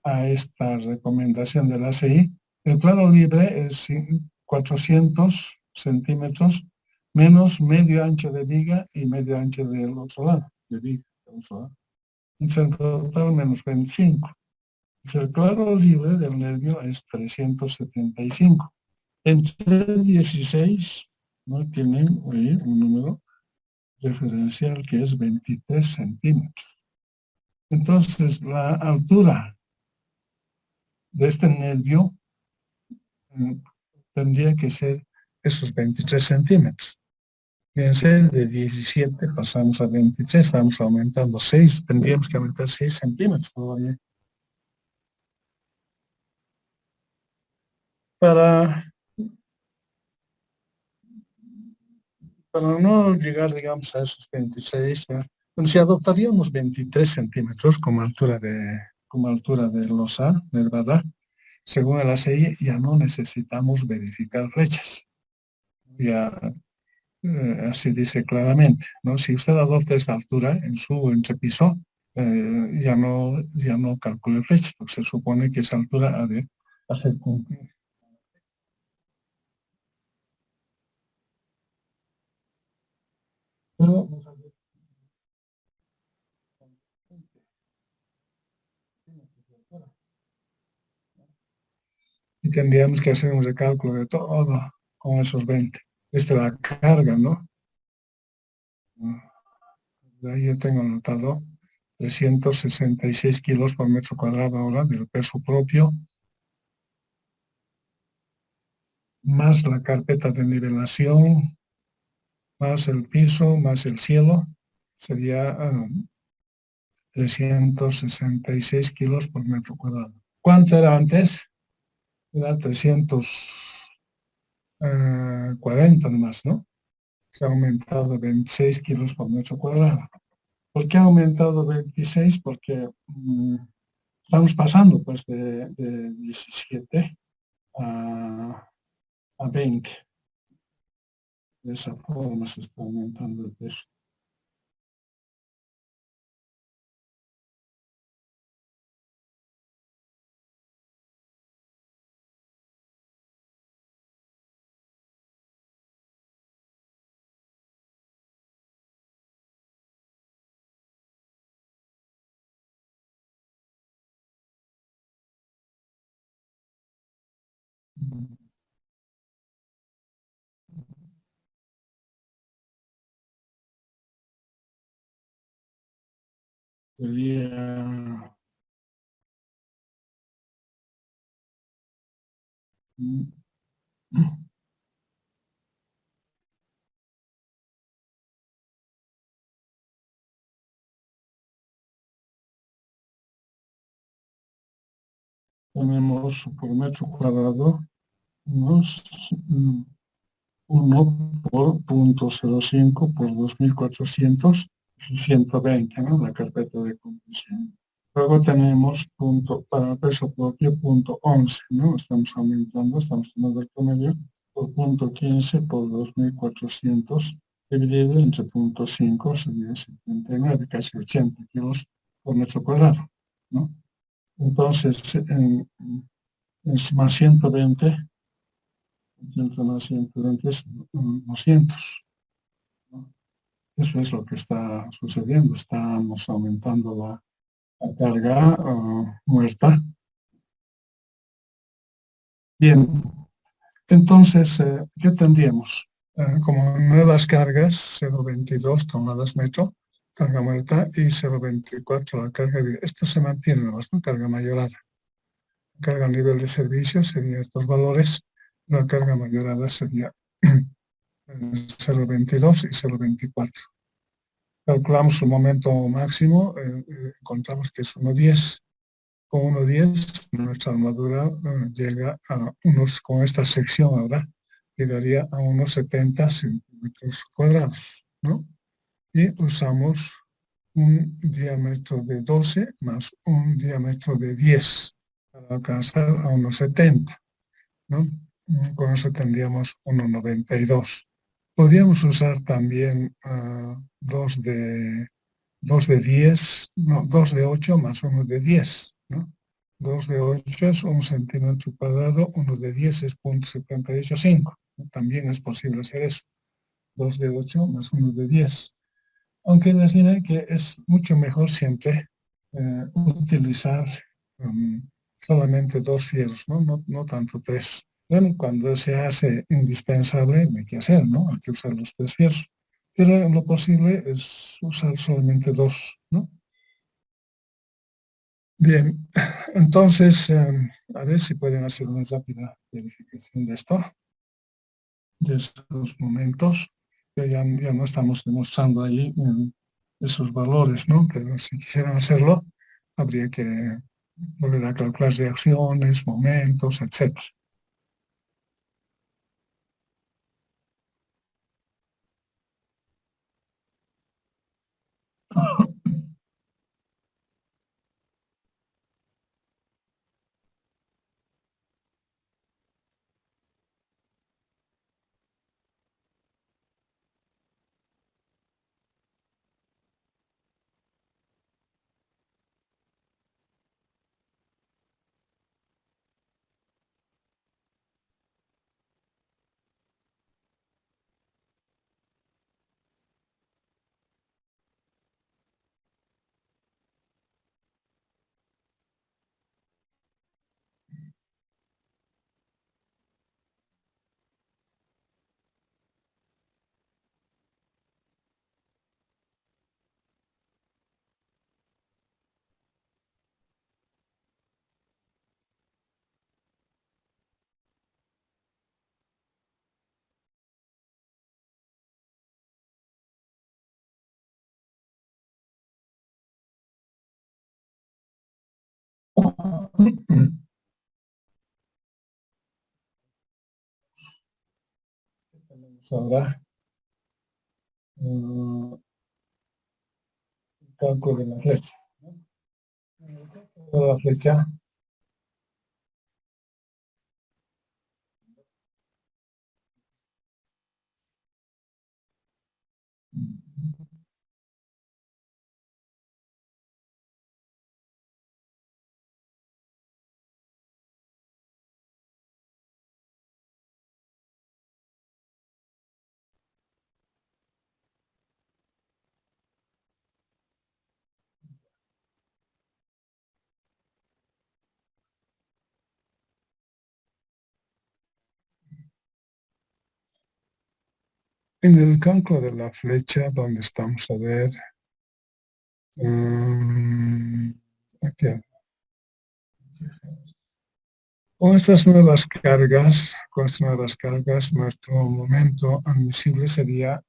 a esta recomendación de la ASEI, el plano libre es 400 centímetros menos medio ancho de viga y medio ancho del otro lado, de viga, del otro lado. En total menos 25. El claro libre del nervio es 375. Entre 16 no tienen un número referencial que es 23 centímetros. Entonces, la altura de este nervio tendría que ser esos 23 centímetros. Fíjense, de 17 pasamos a 23, estamos aumentando 6, tendríamos que aumentar 6 centímetros todavía. Para no llegar, digamos, a esos 26, bueno, si adoptaríamos 23 centímetros como altura de losa nervada, según el ASEI, ya no necesitamos verificar flechas. Ya así dice claramente, ¿no? Si usted adopta esta altura en su entrepiso, ya no calcule flechas, porque se supone que esa altura ha de hacer cumplir. Pero y tendríamos que hacer un recálculo de todo con esos 20. Esta es la carga, ¿no? Ahí yo tengo anotado 366 kilos por metro cuadrado ahora del peso propio, más la carpeta de nivelación, más el piso, más el cielo, sería 366 kilos por metro cuadrado. ¿Cuánto era antes? Era 340 nomás, ¿no? Se ha aumentado 26 kilos por metro cuadrado. ¿Por qué ha aumentado 26? Porque estamos pasando pues de 17 a 20. De esa forma se está aumentando el peso. Sería Tenemos por metro cuadrado unos 1 por 0.05 por 2400, 120, ¿no? La carpeta de compresión. Luego tenemos para el peso propio, punto 11, ¿no? Estamos aumentando, estamos tomando el promedio por punto 15 por 2400 dividido entre punto 5, sería 79, casi 80 kilos por metro cuadrado, ¿no? Entonces, es más 120, 100 más 120 es 200, ¿no? Eso es lo que está sucediendo, estamos aumentando la carga muerta. Bien, entonces, ¿qué tendríamos? Como nuevas cargas, 0,22 toneladas metro, carga muerta, y 0,24 la carga viva. Esto se mantiene, ¿no? Carga mayorada. Carga a nivel de servicio serían estos valores, la carga mayorada sería 0,22 y 0,24. Calculamos su momento máximo, encontramos que es 1,10. Con 1,10 nuestra armadura llega a con esta sección ahora, llegaría a unos 70 centímetros cuadrados, ¿no? Y usamos un diámetro de 12 más un diámetro de 10 para alcanzar a unos 70, ¿no? Con eso tendríamos 1,92. Podríamos usar también dos de 10, no, 2 de 8 más 1 de 10, ¿no? 2 de 8 es 1 centímetro cuadrado, 1 de 10 es 0,785. También es posible hacer eso. 2 de 8 más 1 de 10. Aunque les diré que es mucho mejor siempre utilizar solamente 2 fierros, ¿no? No tanto 3. Bueno, cuando se hace indispensable, hay que hacer, ¿no? Hay que usar los 3 fierros. Pero en lo posible es usar solamente 2, ¿no? Bien, entonces, a ver si pueden hacer una rápida verificación de esto, de esos momentos, que ya no estamos demostrando ahí esos valores, ¿no? Pero si quisieran hacerlo, habría que volver a calcular reacciones, momentos, etc. Ahora, el cálculo de la flecha. El cálculo de la flecha, en el cálculo de la flecha, donde estamos a ver, aquí, Con estas nuevas cargas, nuestro momento admisible sería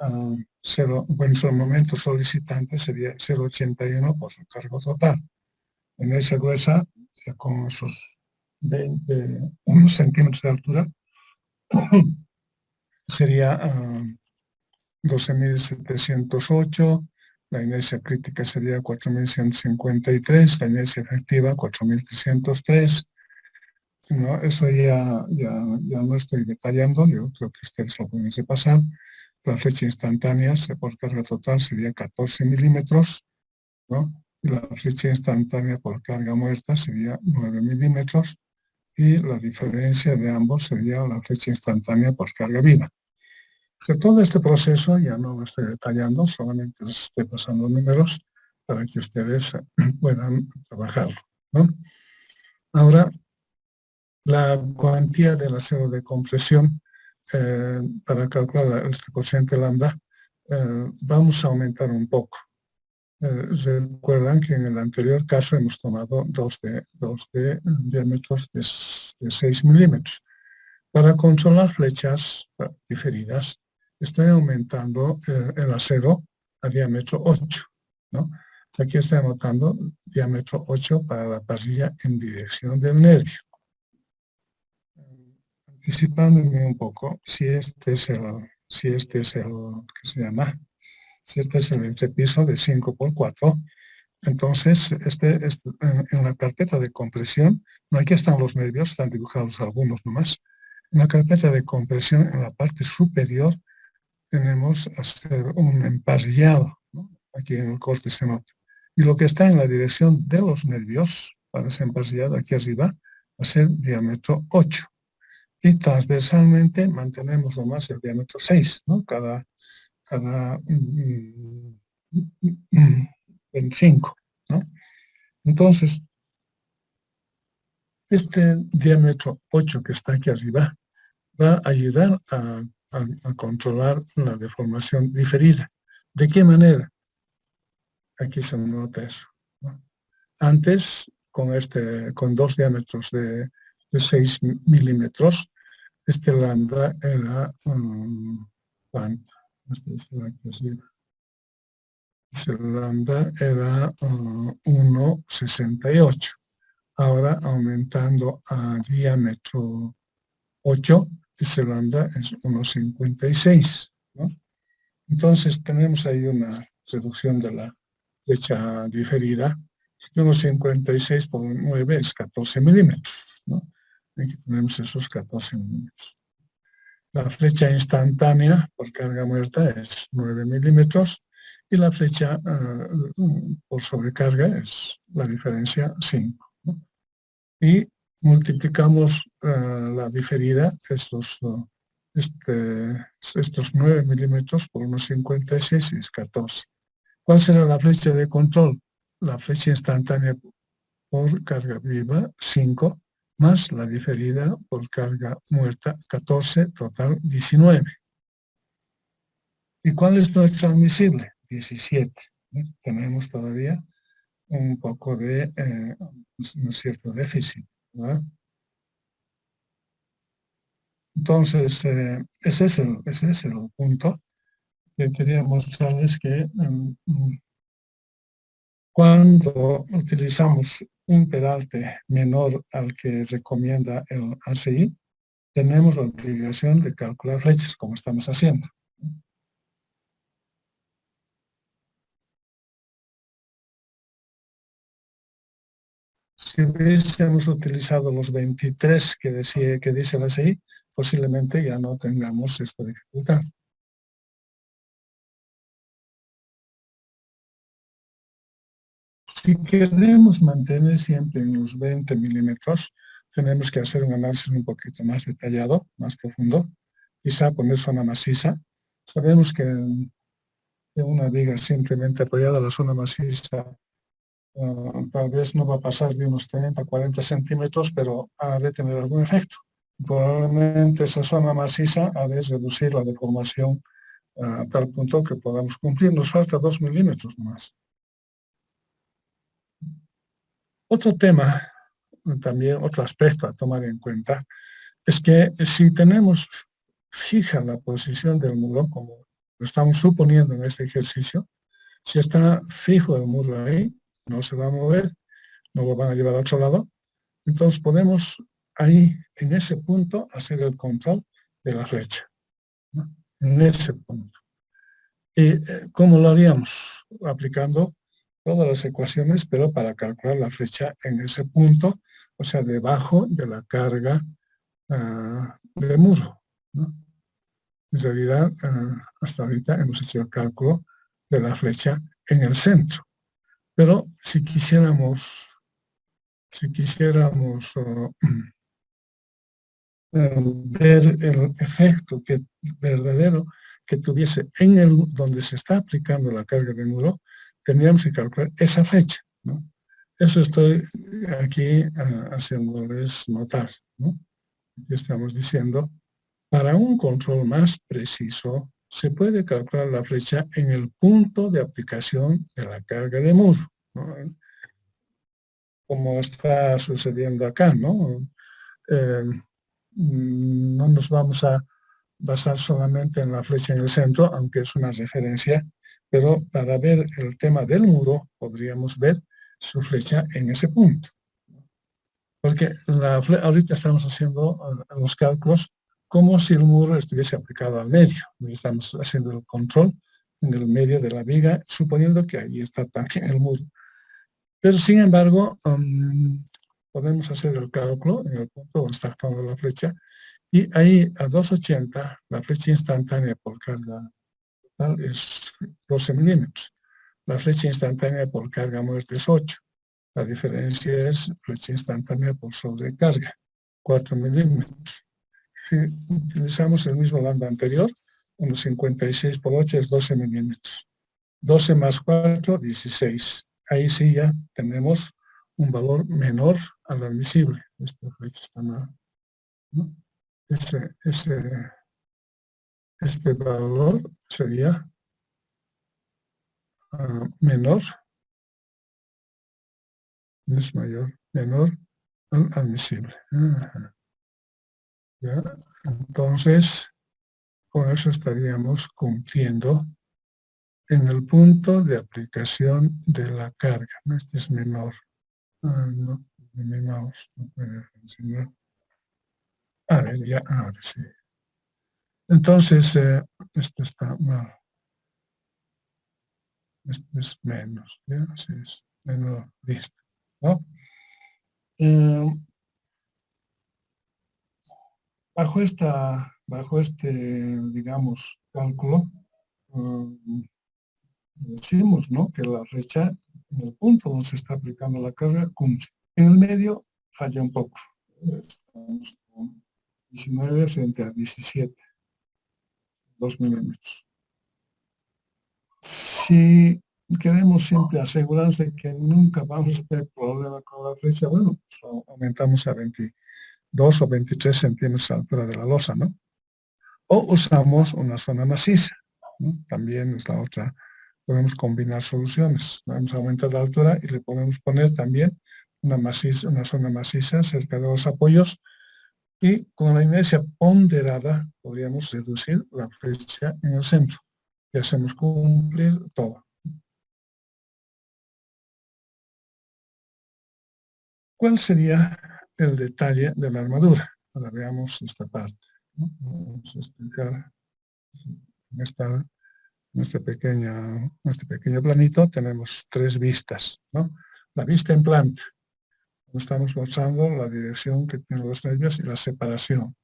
nuestro momento solicitante sería 0,81 por su cargo total. En esa gruesa, ya con sus 1 centímetros de altura, sería 12.708, la inercia crítica sería 4.153, la inercia efectiva 4.303. No, eso ya no estoy detallando, yo creo que ustedes lo pueden repasar. La flecha instantánea por carga total sería 14 milímetros, ¿no? Y la flecha instantánea por carga muerta sería 9 milímetros, y la diferencia de ambos sería la flecha instantánea por carga viva. De todo este proceso ya no lo estoy detallando, solamente les estoy pasando números para que ustedes puedan trabajarlo, ¿no? Ahora, la cuantía del acero de compresión para calcular este cociente lambda, vamos a aumentar un poco. Recuerdan que en el anterior caso hemos tomado dos de diámetros de 6 milímetros. Para controlar flechas diferidas, estoy aumentando el acero a diámetro 8, ¿no? Aquí estoy anotando diámetro 8 para la parrilla en dirección del nervio. Anticipándome un poco, si este es el entrepiso de 5 por 4, entonces en la carpeta de compresión, no, aquí están los nervios, están dibujados algunos nomás. En la carpeta de compresión, en la parte superior, tenemos hacer un emparrillado, ¿no? Aquí en el corte se nota. Y lo que está en la dirección de los nervios, para ese emparrillado aquí arriba, va a ser diámetro 8. Y transversalmente mantenemos nomás el diámetro 6, ¿no? Cada 25, ¿no? Entonces, este diámetro 8 que está aquí arriba va a ayudar a controlar la deformación diferida. ¿De qué manera? Aquí se nota eso, ¿no? Antes, con dos diámetros de 6 milímetros, este lambda era, ¿cuánto? Este lambda era 1,68. Ahora, aumentando a diámetro 8, ese lambda es 1,56, ¿no? Entonces, tenemos ahí una reducción de la flecha diferida. 1,56 por 9 es 14 milímetros, ¿no? Aquí tenemos esos 14 milímetros. La flecha instantánea por carga muerta es 9 milímetros y la flecha por sobrecarga es la diferencia 5, ¿no? Y multiplicamos la diferida, estos 9 milímetros por 1,56 es 14. ¿Cuál será la flecha de control? La flecha instantánea por carga viva, 5, más la diferida por carga muerta, 14, total 19. ¿Y cuál es nuestro admisible? 17. Tenemos todavía un poco de un cierto déficit, ¿verdad? Entonces, ese es el punto que quería mostrarles, que cuando utilizamos un peralte menor al que recomienda el ACI, tenemos la obligación de calcular flechas, como estamos haciendo. Si hubiésemos utilizado los 23 que dice el ACI, posiblemente ya no tengamos esta dificultad. Si queremos mantener siempre en los 20 milímetros, tenemos que hacer un análisis un poquito más detallado, más profundo, quizá poner zona maciza. Sabemos que una viga simplemente apoyada a la zona maciza tal vez no va a pasar de unos 30, 40 centímetros, pero ha de tener algún efecto. Probablemente esa zona maciza ha de reducir la deformación a tal punto que podamos cumplir. Nos falta 2 milímetros más. Otro tema también otro aspecto a tomar en cuenta es que si tenemos fija la posición del muro, como lo estamos suponiendo en este ejercicio, si está fijo el muro ahí, no se va a mover, no lo van a llevar a otro lado, entonces podemos ahí, en ese punto, hacer el control de la flecha, ¿no? En ese punto. ¿Y cómo lo haríamos? Aplicando todas las ecuaciones, pero para calcular la flecha en ese punto, o sea, debajo de la carga de muro, ¿no? En realidad, hasta ahorita hemos hecho el cálculo de la flecha en el centro. Pero si quisiéramos ver el efecto verdadero que tuviese en donde se está aplicando la carga de muro, tendríamos que calcular esa flecha, ¿no? Eso estoy aquí haciéndoles notar, ¿no? Estamos diciendo, para un control más preciso, se puede calcular la flecha en el punto de aplicación de la carga de muro, ¿no? Como está sucediendo acá, ¿no? No nos vamos a basar solamente en la flecha en el centro, aunque es una referencia, pero para ver el tema del muro podríamos ver su flecha en ese punto. Porque ahorita estamos haciendo los cálculos como si el muro estuviese aplicado al medio. Estamos haciendo el control en el medio de la viga, suponiendo que ahí está también el muro. Pero sin embargo, podemos hacer el cálculo en el punto donde está actuando la flecha, y ahí a 280 la flecha instantánea por carga total es 12 milímetros. La flecha instantánea por carga muerta es 8. La diferencia es flecha instantánea por sobrecarga, 4 milímetros. Si utilizamos el mismo lambda anterior, unos 56 por 8 es 12 milímetros. 12 más 4, 16. Ahí sí ya tenemos un valor menor al admisible. Esta flecha está mal, ¿no? Este valor sería menor, no es mayor, menor al admisible. ¿Ya? Entonces, con eso estaríamos cumpliendo en el punto de aplicación de la carga. Este es menor. No, mi mouse no puede funcionar. A ver, ya, ahora sí. Entonces, esto está mal. Esto es menos, ¿ya? Sí, es menor, listo, ¿no? Bajo este, digamos, cálculo, decimos, ¿no?, que la flecha en el punto donde se está aplicando la carga cumple. En el medio falla un poco. Estamos con 19 frente a 17, 2 milímetros. Si queremos siempre asegurarnos de que nunca vamos a tener problema con la flecha, bueno, pues lo aumentamos a 22 o 23 centímetros a la altura de la losa, ¿no? O usamos una zona maciza, ¿no? También es la otra. Podemos combinar soluciones. Vamos a aumentar la altura y le podemos poner también una zona maciza cerca de los apoyos, y con la inercia ponderada podríamos reducir la flecha en el centro y hacemos cumplir todo. ¿Cuál sería el detalle de la armadura? Ahora veamos esta parte, ¿no? Vamos a explicar. En este pequeño planito tenemos 3 vistas, ¿no? La vista en planta, estamos mostrando la dirección que tienen los nervios y la separación.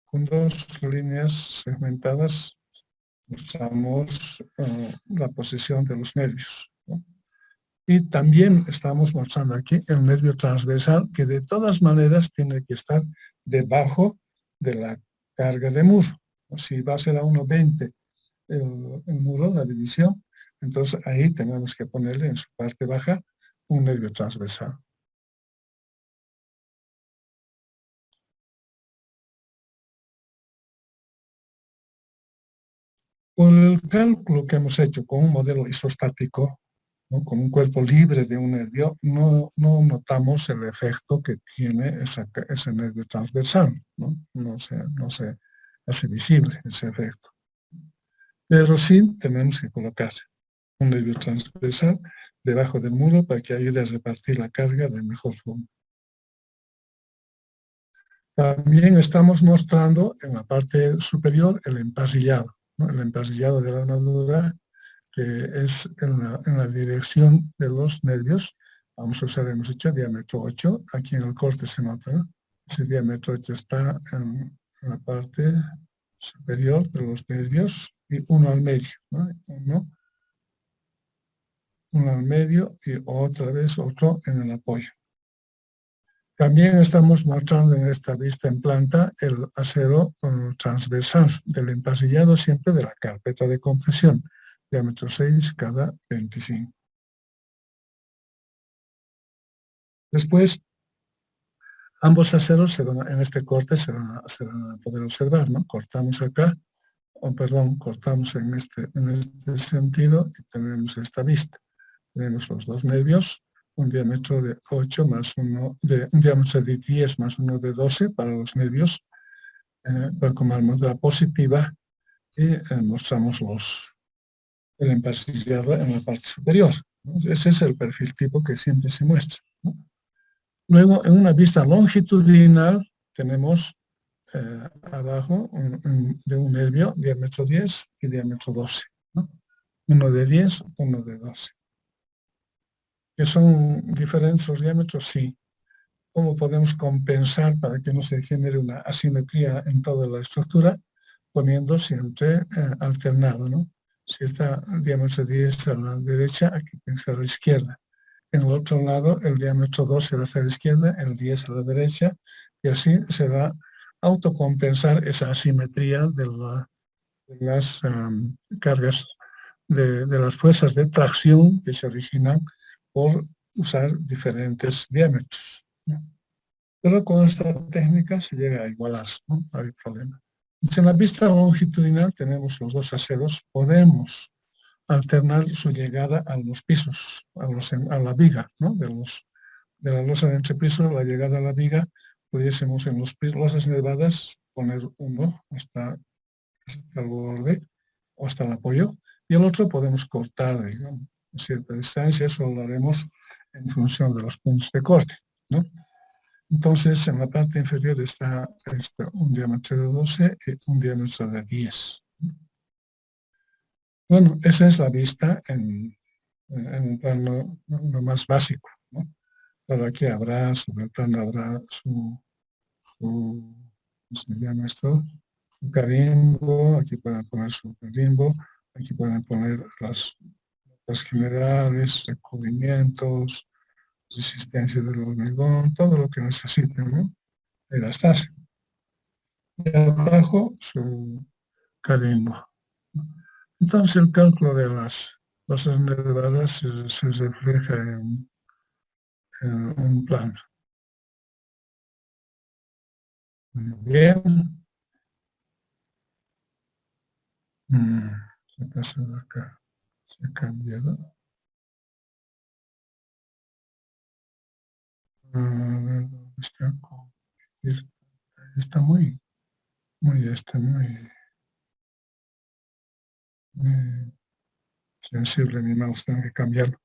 Con 2 líneas segmentadas mostramos la posición de los nervios, ¿no? Y también estamos mostrando aquí el nervio transversal, que de todas maneras tiene que estar debajo de la carga de muro. Si va a ser a 1,20 el muro, la división, entonces ahí tenemos que ponerle en su parte baja un nervio transversal. Por el cálculo que hemos hecho con un modelo isostático, ¿no? Con un cuerpo libre de un nervio, no notamos el efecto que tiene ese nervio transversal, ¿no? No se hace visible ese efecto. Pero sí tenemos que colocar un nervio transversal debajo del muro para que ayude a repartir la carga de mejor forma. También estamos mostrando en la parte superior el empasillado, ¿no? El empasillado de la armadura, que es en la dirección de los nervios. Vamos a usar, hemos hecho diámetro 8, aquí en el corte se nota, ¿no? Ese diámetro 8 está en la parte superior de los nervios y uno al medio, ¿no? Uno al medio y otra vez otro en el apoyo. También estamos mostrando en esta vista en planta el acero transversal del empasillado siempre de la carpeta de compresión, diámetro 6 cada 25. Después, ambos aceros en este corte se van a poder observar, ¿no? Cortamos acá, cortamos en este sentido y tenemos esta vista. Tenemos los dos nervios, un diámetro de 8 más un diámetro de 10 más uno de 12 para los nervios, con armadura positiva, y mostramos el empasillado en la parte superior, ¿no? Ese es el perfil tipo que siempre se muestra, ¿no? Luego, en una vista longitudinal, tenemos abajo de un nervio diámetro 10 y diámetro 12, ¿no? Uno de 10, uno de 12. ¿Que son diferentes los diámetros? Sí. ¿Cómo podemos compensar para que no se genere una asimetría en toda la estructura? Poniendo siempre alternado, ¿no? Si está el diámetro 10 a la derecha, aquí tiene que ser a la izquierda. En el otro lado, el diámetro 12 va a estar a la izquierda, el 10 a la derecha, y así se va a autocompensar esa asimetría de las cargas, de las fuerzas de tracción que se originan por usar diferentes diámetros, ¿no? Pero con esta técnica se llega a igualar, ¿no? No hay problema. En la vista longitudinal tenemos los dos aceros, podemos alternar su llegada a los pisos, a la viga, ¿no? De la losa de entrepiso, la llegada a la viga, pudiésemos en los losas nevadas poner uno hasta el borde o hasta el apoyo, y el otro podemos cortar, digamos, a cierta distancia. Eso lo haremos en función de los puntos de corte, ¿no? Entonces, en la parte inferior está un diámetro de 12 y un diámetro de 10. Bueno, esa es la vista en un plano lo más básico, ¿no? Pero aquí habrá, sobre el plano habrá ¿cómo se llama esto? Su carimbo, aquí pueden poner su carimbo, aquí pueden poner las generales, recubrimientos, resistencia del hormigón, todo lo que necesiten, ¿no? Elastático. Y abajo su carimbo. Entonces el cálculo de las losas nervadas se refleja en un plano. Muy bien. ¿Qué pasa acá? Se ha cambiado. Está, está muy sensible mi mouse, tengo que cambiarlo.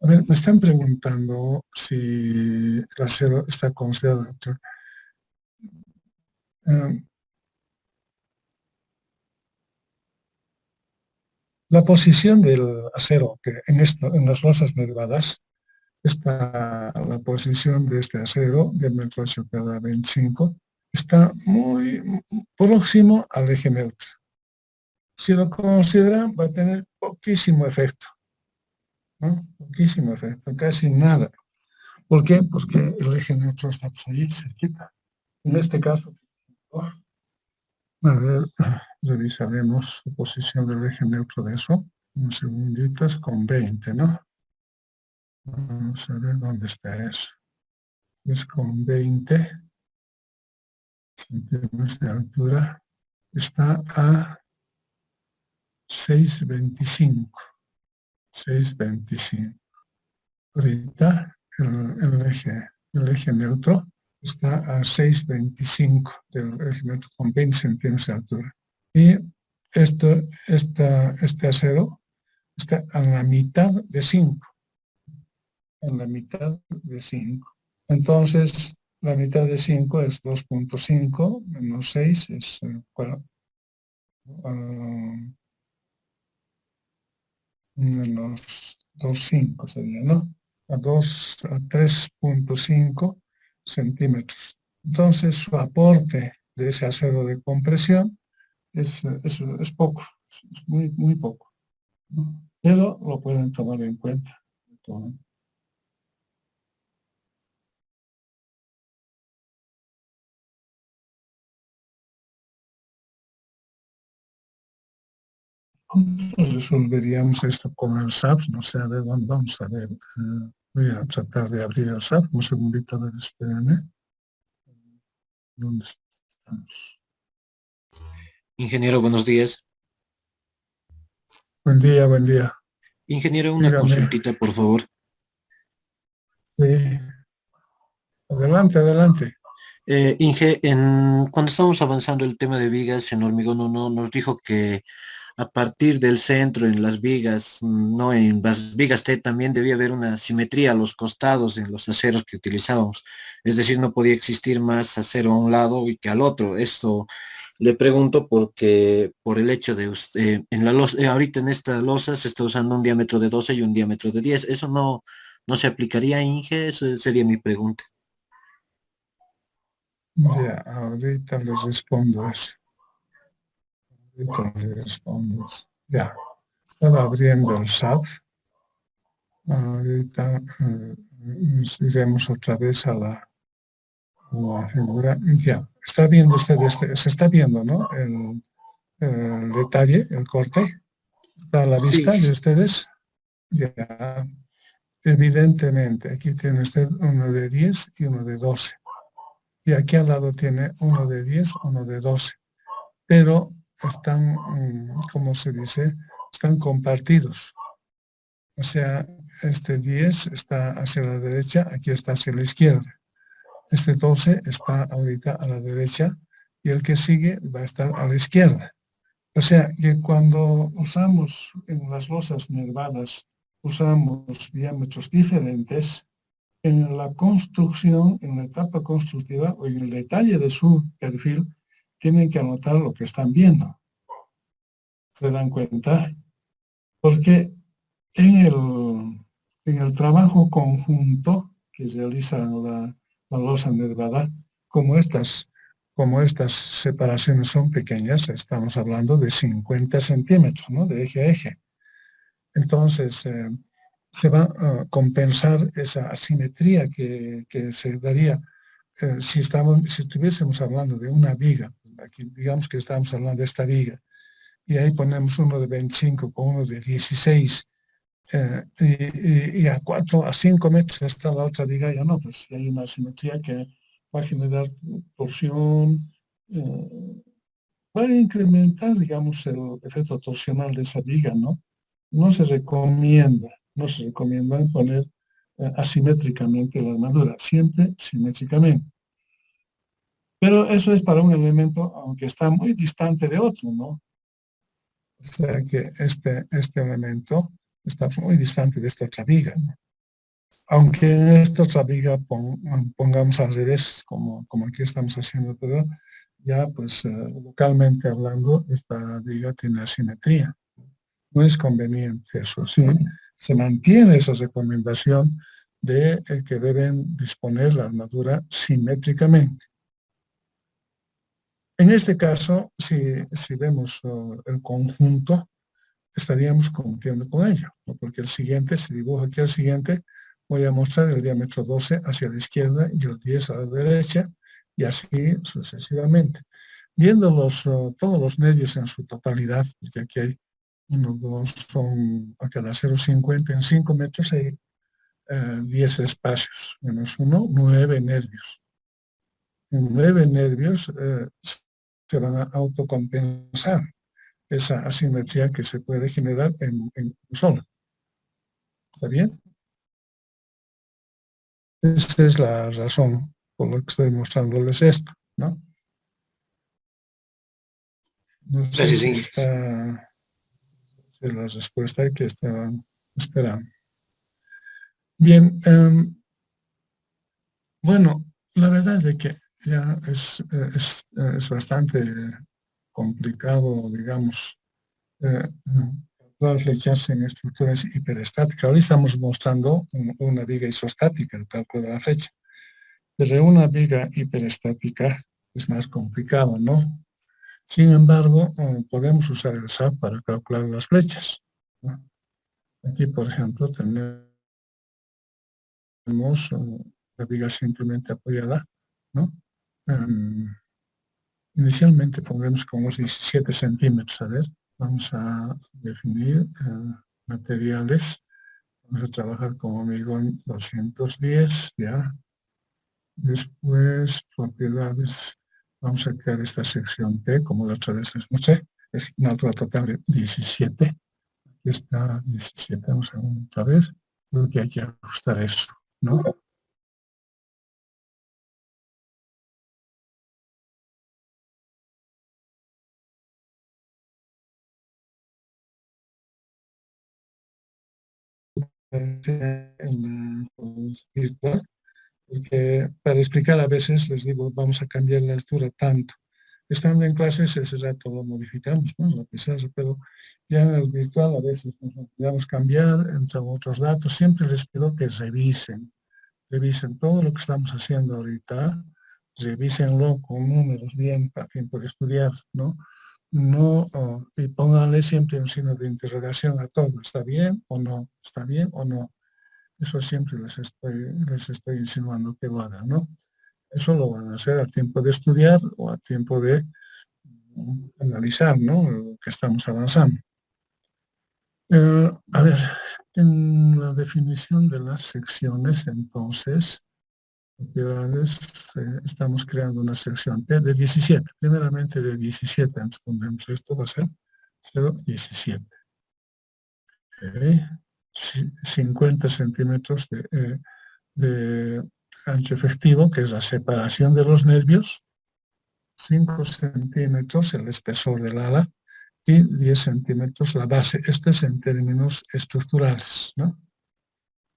A ver, me están preguntando si el acero está considerado. La posición del acero, que en las losas nervadas, está la posición de este acero, diámetro 8 cada 25, está muy próximo al eje neutro. Si lo consideran, va a tener poquísimo efecto, ¿no? Poquísimo efecto, casi nada. ¿Por qué? Porque el eje neutro está pues, allí cerquita. En este caso, a ver, revisaremos la posición del eje neutro de eso. Un segundito, es con 20, ¿no? Vamos a ver dónde está eso. Es con 20 centímetros de altura. Está a 6,25. 6,25. Ahorita el eje neutro está a 6,25 del eje neutro con 20 centímetros de altura. Y este acero está a la mitad de 5. En la mitad de 5. Entonces, la mitad de 5 es 2,5 menos 6 es menos 2,5 sería, ¿no? A 3,5 centímetros. Entonces, su aporte de ese acero de compresión es poco, es muy, muy poco, ¿no? Pero lo pueden tomar en cuenta. Nosotros resolveríamos esto con el SAP, no sé, a ver, vamos a ver. Voy a tratar de abrir el SAP, un segundito, a ver, espérenme. ¿Dónde estamos? Ingeniero, buenos días. Buen día, buen día. Ingeniero, una Dígame. consultita, por favor. Sí. Adelante, adelante. Inge, cuando estábamos avanzando el tema de vigas en Hormigón 1, nos dijo que a partir del centro, en las vigas, no en las vigas T, también debía haber una simetría a los costados en los aceros que utilizábamos. Es decir, no podía existir más acero a un lado y que al otro. Esto le pregunto porque por el hecho de usted, en la losa, ahorita en esta losa se está usando un diámetro de 12 y un diámetro de 10. ¿Eso no se aplicaría, Inge? Eso sería mi pregunta. Ya, ahorita les respondo eso. Ahorita les respondo eso. Ya, estaba abriendo el SAP. Ahorita nos iremos otra vez a la figura. Ya, está viendo usted se está viendo, ¿no? El detalle, el corte. Está a la Sí, vista de ustedes. Ya, evidentemente, aquí tiene usted uno de 10 y uno de 12. Y aquí al lado tiene uno de 10, uno de 12. Pero están, ¿cómo se dice? Están compartidos. O sea, este 10 está hacia la derecha, aquí está hacia la izquierda. Este 12 está ahorita a la derecha y el que sigue va a estar a la izquierda. O sea, que cuando usamos en las losas nervadas, usamos diámetros diferentes, en la construcción, en la etapa constructiva o en el detalle de su perfil, tienen que anotar lo que están viendo. ¿Se dan cuenta? Porque en el trabajo conjunto que realiza la losa nervada, como estas separaciones son pequeñas, estamos hablando de 50 centímetros, ¿no? De eje a eje. Entonces, se va a compensar esa asimetría que se daría si estuviésemos hablando de una viga. Aquí digamos que estamos hablando de esta viga, y ahí ponemos uno de 25 con uno de 16, y a 4 a 5 metros está la otra viga, ya no, pues hay una asimetría que va a generar torsión, va a incrementar, digamos, el efecto torsional de esa viga, ¿no? No se recomienda poner asimétricamente la armadura, siempre simétricamente. Pero eso es para un elemento, aunque está muy distante de otro, ¿no? O sea que este elemento está muy distante de esta otra viga, ¿no? Aunque en esta otra viga pongamos al revés, como aquí estamos haciendo, pero ya pues localmente hablando, esta viga tiene asimetría. No es conveniente eso, sí. Se mantiene esa recomendación de que deben disponer la armadura simétricamente. En este caso, si vemos el conjunto, estaríamos cumpliendo con ello, ¿no? Porque el siguiente, si dibujo aquí el siguiente, voy a mostrar el diámetro 12 hacia la izquierda y el 10 a la derecha, y así sucesivamente. Viendo todos los nervios en su totalidad, porque aquí hay 1, 2, son a cada 0,50 en 5 metros hay 10 espacios, menos 1, 9 nervios. 9 nervios se van a autocompensar esa asimetría que se puede generar en un solo. ¿Está bien? Esa es la razón por la que estoy mostrándoles esto, ¿no? No sé Gracias, si Ingrid. está la respuesta que estaban esperando. Bien, bueno, la verdad es que ya es bastante complicado, digamos, calcular flechas en estructuras hiperestáticas. Ahora estamos mostrando una viga isostática, el cálculo de la flecha. Pero una viga hiperestática es más complicado, ¿no? Sin embargo, podemos usar el SAP para calcular las flechas, ¿no? Aquí, por ejemplo, tenemos la viga simplemente apoyada, ¿no? Inicialmente pondremos como unos 17 centímetros, a ver, vamos a definir materiales, vamos a trabajar con hormigón 210, ya. Después, propiedades, vamos a crear esta sección T, como la otra vez les mostré, es una altura total de 17. Aquí está 17, vamos a ver otra vez, creo que hay que ajustar eso, ¿no? En virtual, porque para explicar a veces les digo, vamos a cambiar la altura tanto. Estando en clases ese rato lo modificamos, ¿no? La pizarra, pero ya en el virtual a veces nos olvidamos cambiar, entre otros datos. Siempre les pido que revisen todo lo que estamos haciendo ahorita, revísenlo con números bien para quien puede estudiar, ¿no? No, y pónganle siempre un signo de interrogación a todo, ¿está bien o no? ¿Está bien o no? Eso siempre les estoy insinuando que lo hagan, ¿no? Eso lo van a hacer a tiempo de estudiar o a tiempo de analizar, ¿no? Lo que estamos avanzando. A ver, en la definición de las secciones, entonces, propiedades, estamos creando una sección P de 17. Primeramente de 17, antes pondremos esto, va a ser 0,17. Okay. 50 centímetros de ancho efectivo, que es la separación de los nervios, 5 centímetros el espesor del ala y 10 centímetros la base. Esto es en términos estructurales, ¿no?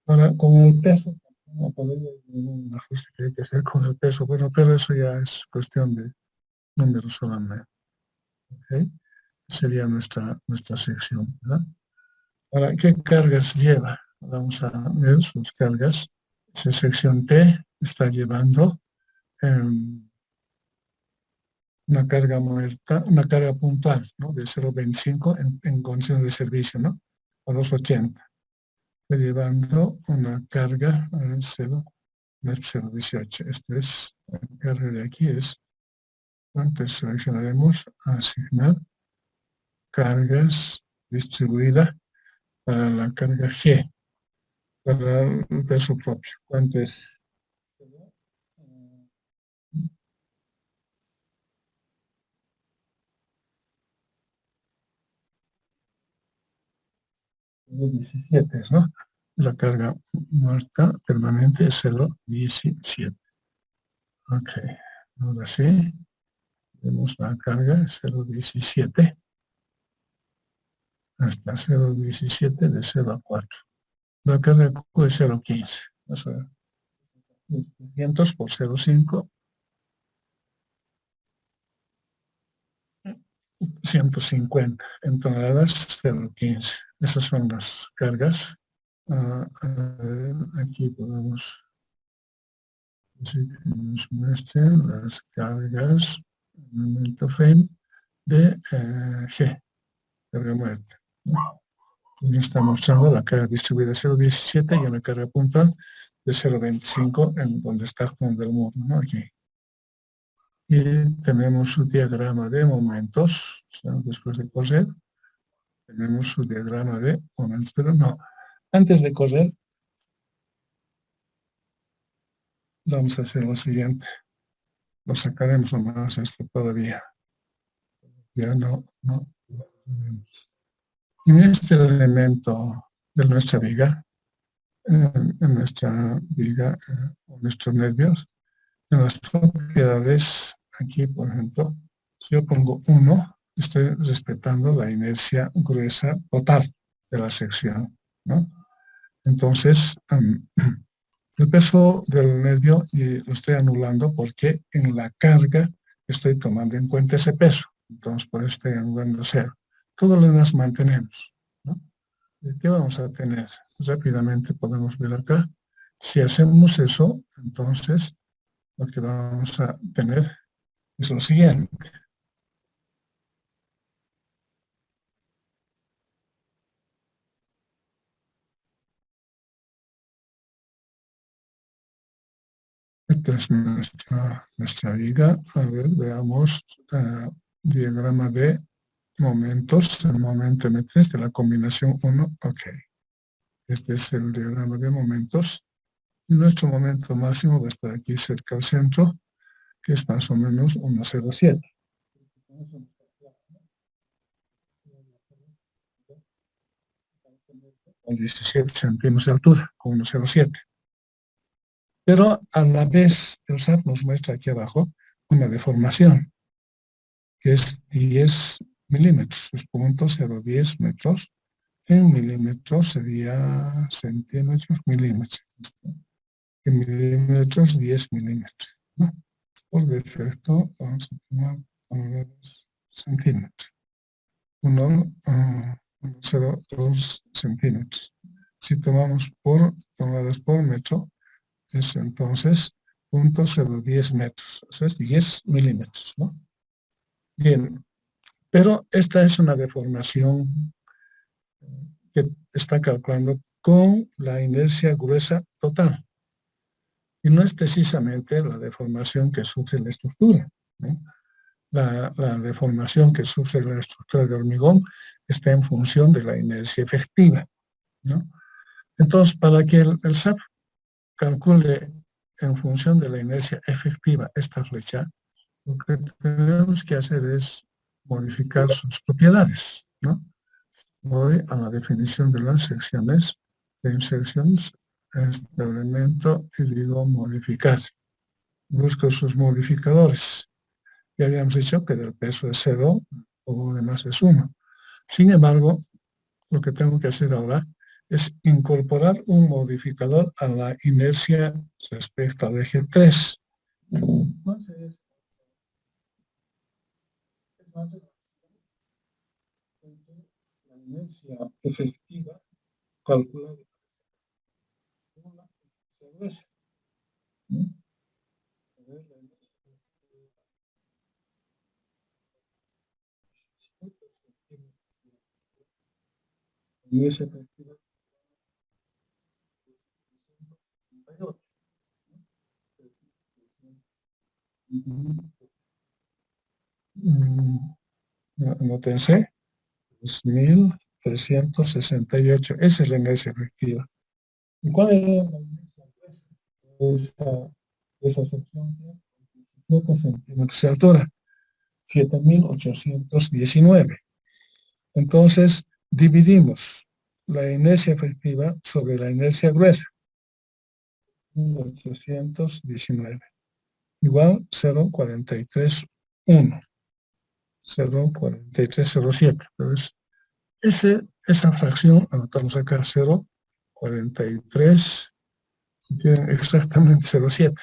Ahora, con el peso, no podemos ningún ajuste que hay que hacer con el peso, bueno, pero eso ya es cuestión de números solamente. ¿Okay? Sería nuestra sección, ¿verdad? Ahora, ¿qué cargas lleva? Vamos a ver sus cargas. Esa sección T está llevando una carga muerta, una carga puntual, ¿no? De 0,25 en condiciones de servicio, ¿no? O 2,80. Está llevando una carga 0,18. Esto es, la carga de aquí es, antes seleccionaremos asignar cargas distribuida para la carga G, para el peso propio. ¿Cuánto es? 17, ¿no? La carga muerta permanente es 0,17. Ok, ahora sí, vemos la carga 0,17 hasta 0,17 de 0 a 4. La carga Q es 0,15. Eso es 200 por 0,5, 150 en toneladas, 0,15. Esas son las cargas. Aquí podemos decir que nos muestren las cargas en el momento FEM de G, carga muerta, ¿no? Nos está mostrando la carga distribuida 0,17 y una carga puntual de 0,25 en donde está actuando el muro, ¿no? Aquí. Y tenemos su diagrama de momentos, o sea, después de correr, tenemos su diagrama de momentos, pero no, antes de correr, vamos a hacer lo siguiente, lo sacaremos nomás esto todavía, ya no. En este elemento de nuestra viga, en nuestra viga o nuestros nervios. En las propiedades, aquí por ejemplo, si yo pongo 1, estoy respetando la inercia gruesa total de la sección, ¿no? Entonces, el peso del nervio y lo estoy anulando porque en la carga estoy tomando en cuenta ese peso. Entonces, por eso estoy anulando 0. Todo lo demás mantenemos, ¿no? ¿Qué vamos a tener? Rápidamente podemos ver acá. Si hacemos eso, entonces lo que vamos a tener es lo siguiente. Esta es nuestra viga. A ver, veamos diagrama de momentos, el momento M3 de la combinación 1. Ok. Este es el diagrama de momentos. Y nuestro momento máximo va a estar aquí cerca al centro, que es más o menos 1,07. Con 17 centímetros de altura, con 1,07. Pero a la vez el SAT nos muestra aquí abajo una deformación, que es 10 milímetros, es 0.010 metros. En milímetros sería centímetros, milímetros. En milímetros, 10 milímetros, ¿no? Por defecto vamos a tomar 1,02 centímetros. 1,02 centímetros. Si tomamos tomadas por metro, es entonces 0.010 metros, o sea, es 10 milímetros, ¿no? Bien, pero esta es una deformación que está calculando con la inercia gruesa total. Y no es precisamente la deformación que sufre la estructura, ¿no? La deformación que sufre la estructura de hormigón está en función de la inercia efectiva, ¿no? Entonces, para que el SAP calcule en función de la inercia efectiva esta flecha, lo que tenemos que hacer es modificar sus propiedades, ¿no? Voy a la definición de las secciones de inserciones, este elemento, y digo modificar. Busco sus modificadores. Ya habíamos dicho que del peso es 0, o demás es 1. Sin embargo, lo que tengo que hacer ahora es incorporar un modificador a la inercia respecto al eje 3. Entonces, la inercia efectiva calculada por la inercia gruesa. Inercia efectiva. Anótense, 2368. Esa es la inercia efectiva. ¿Y cuál es la inercia gruesa? Esa sección de 17 centímetros de altura, 7.819. Entonces, dividimos la inercia efectiva sobre la inercia gruesa, 1819, igual 0,431, 0,4307. Entonces, esa fracción, anotamos acá 0,43, exactamente 0,7.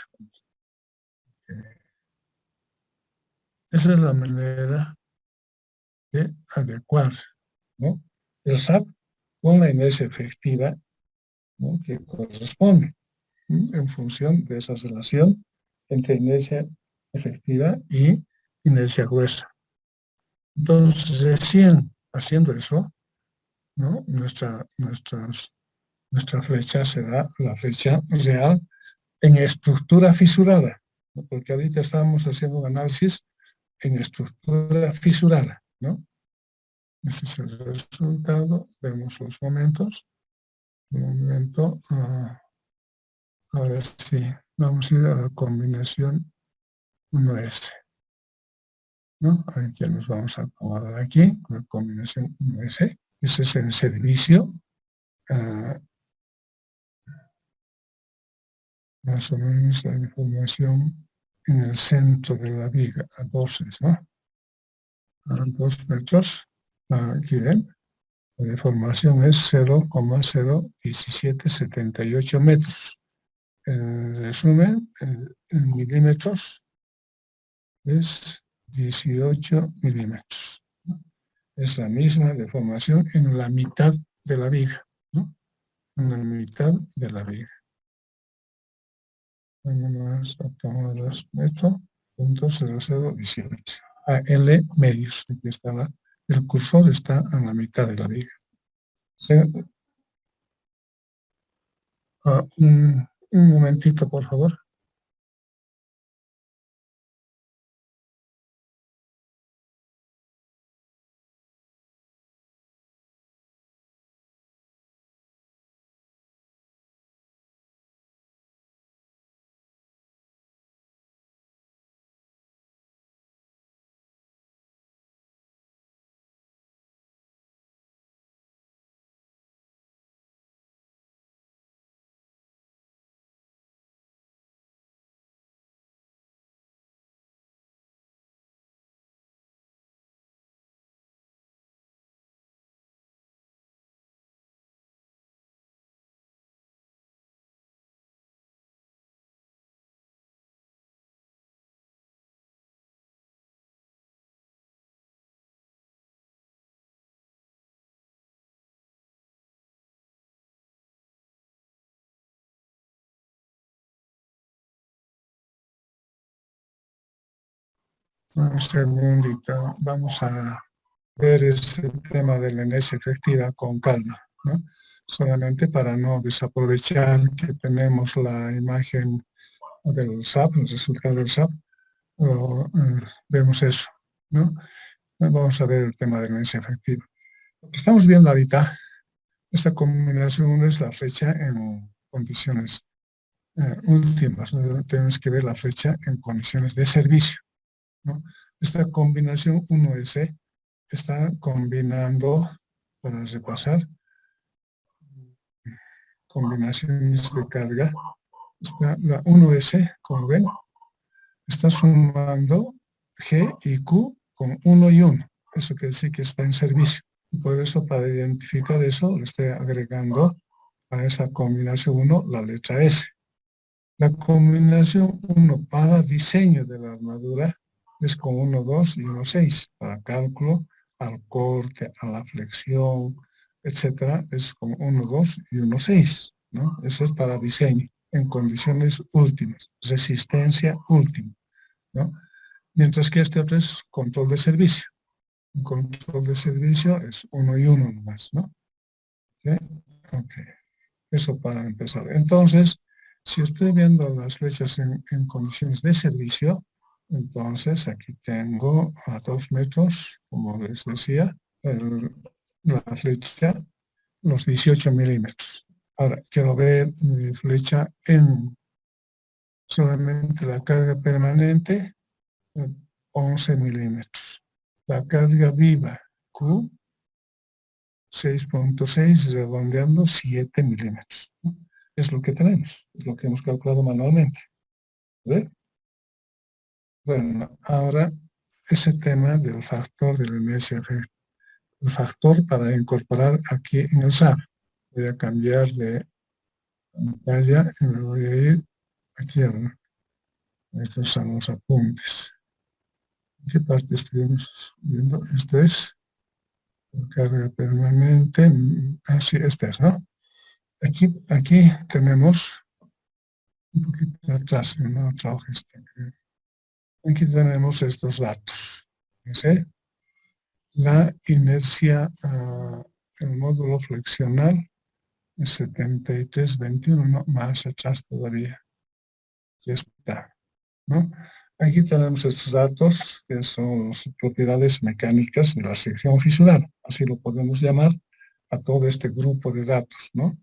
Esa es la manera de adecuarse, ¿no? El SAP con la inercia efectiva, ¿no?, que corresponde, ¿no?, en función de esa relación entre inercia efectiva y inercia gruesa. Entonces, recién haciendo eso, ¿no?, nuestra flecha será la flecha real en estructura fisurada, ¿no?, porque ahorita estamos haciendo un análisis en estructura fisurada, ¿no? Este es el resultado. Vemos los momentos. Un momento. Ahora sí, vamos a ir a la combinación 1S, ¿no? Aquí nos vamos a acomodar aquí, con la combinación 1S. Ese es el servicio más o menos la deformación en el centro de la viga, a 12, ¿no? A 2 metros, aquí ven, la deformación es 0,01778 metros. En resumen, en milímetros es 18 milímetros, ¿no? Es la misma deformación en la mitad de la viga, ¿no? En la mitad de la viga. Más acomodados metros, punto 0018. L medios, aquí está el cursor está en la mitad de la viga. Un momentito, por favor. Un segundito, vamos a ver ese tema de la energía efectiva con calma, ¿no? Solamente para no desaprovechar que tenemos la imagen del SAP, el resultado del SAP, vemos eso, ¿no? Vamos a ver el tema de la energía efectiva. Lo que estamos viendo ahorita, esta combinación es la flecha en condiciones últimas, ¿no? Tenemos que ver la flecha en condiciones de servicio, ¿no? Esta combinación 1S está combinando, para repasar, combinaciones de carga. La 1S, como ven, está sumando G y Q con 1 y 1. Eso quiere decir que está en servicio. Y por eso, para identificar eso, le estoy agregando a esa combinación 1 la letra S. La combinación 1 para diseño de la armadura es con 1, 2 y 1, 6. Para cálculo, al corte, a la flexión, etcétera, es con 1, 2 y 1, 6, ¿no? Eso es para diseño, en condiciones últimas, resistencia última, ¿no? Mientras que este otro es control de servicio. Un control de servicio es 1 y 1 nomás, ¿no? ¿Okay? Ok. Eso para empezar. Entonces, si estoy viendo las flechas en condiciones de servicio, entonces aquí tengo a 2 metros, como les decía, la flecha, los 18 milímetros. Ahora, quiero ver mi flecha en solamente la carga permanente, 11 milímetros. La carga viva, Q, 6.6, redondeando 7 milímetros, ¿no? Es lo que tenemos, es lo que hemos calculado manualmente. ¿Ve? Bueno, ahora ese tema del factor del MSF, el factor para incorporar aquí en el SAP. Voy a cambiar de pantalla y me voy a ir aquí a estos son los apuntes. ¿En qué parte estuvimos viendo? Esto es carga permanente. Así, este es, ¿no? Aquí tenemos un poquito atrás, en la otra hoja. Aquí tenemos estos datos. ¿Sí? La inercia, el módulo flexional es 73,21, ¿no? Más atrás todavía. Ya está, ¿no? Aquí tenemos estos datos, que son las propiedades mecánicas de la sección fisurada. Así lo podemos llamar a todo este grupo de datos, ¿no?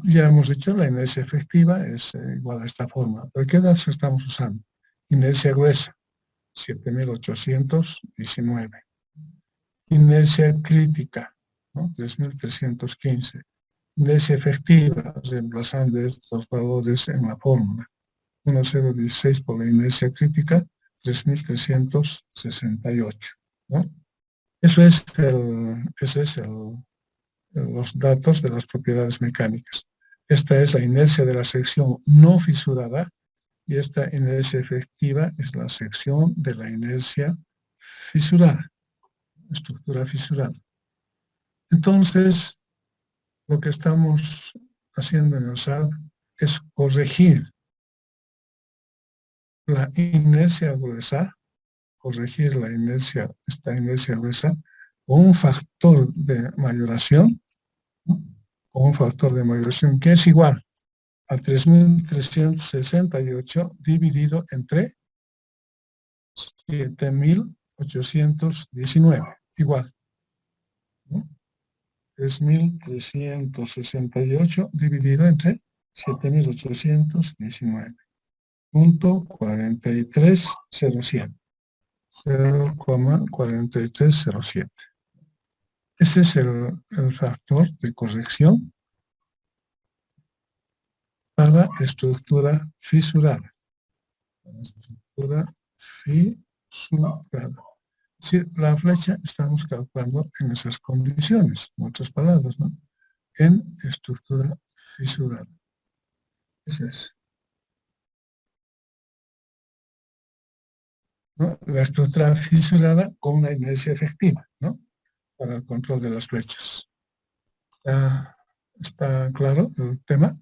Ya hemos dicho, la inercia efectiva es igual a esta forma. ¿Pero qué datos estamos usando? Inercia gruesa, 7.819. Inercia crítica, ¿no? 3.315. inercia efectiva, reemplazando estos valores en la fórmula. 1,016 por la inercia crítica, 3.368, ¿no? Ese es los datos de las propiedades mecánicas. Esta es la inercia de la sección no fisurada y esta inercia efectiva es la sección de la inercia fisurada, estructura fisurada. Entonces, lo que estamos haciendo en el SAB es corregir la inercia gruesa, esta inercia gruesa, con un factor de mayoración, ¿no? Con un factor de mayoración que es igual a 3.368 dividido entre 7.819, igual, ¿no? 3.368 dividido entre 7.819. 0,4307. 0,4307. Ese es el factor de corrección para estructura fisurada. Estructura fisurada. Es decir, la flecha estamos calculando en esas condiciones, en otras palabras, ¿no? En estructura fisurada. Ese es. ¿No? La estructura fisurada con la inercia efectiva, ¿no? Para el control de las flechas. ¿Está claro el tema?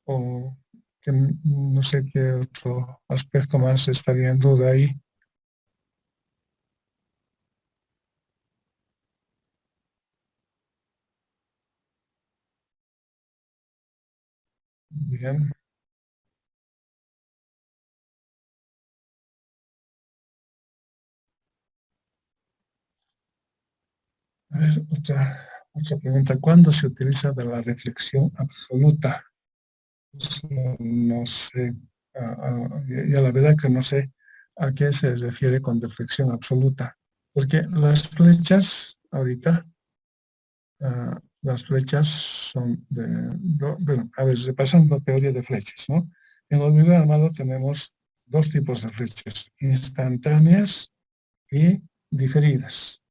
O que no sé qué otro aspecto más estaría en duda ahí. Bien. A ver, otra pregunta. ¿Cuándo se utiliza de la reflexión absoluta? Eso no sé. Y a la verdad que no sé a qué se refiere con reflexión absoluta. Porque las flechas, ahorita, las flechas son bueno, a ver, repasando teoría de flechas, ¿no? En hormigón armado tenemos dos tipos de flechas, instantáneas y diferidas,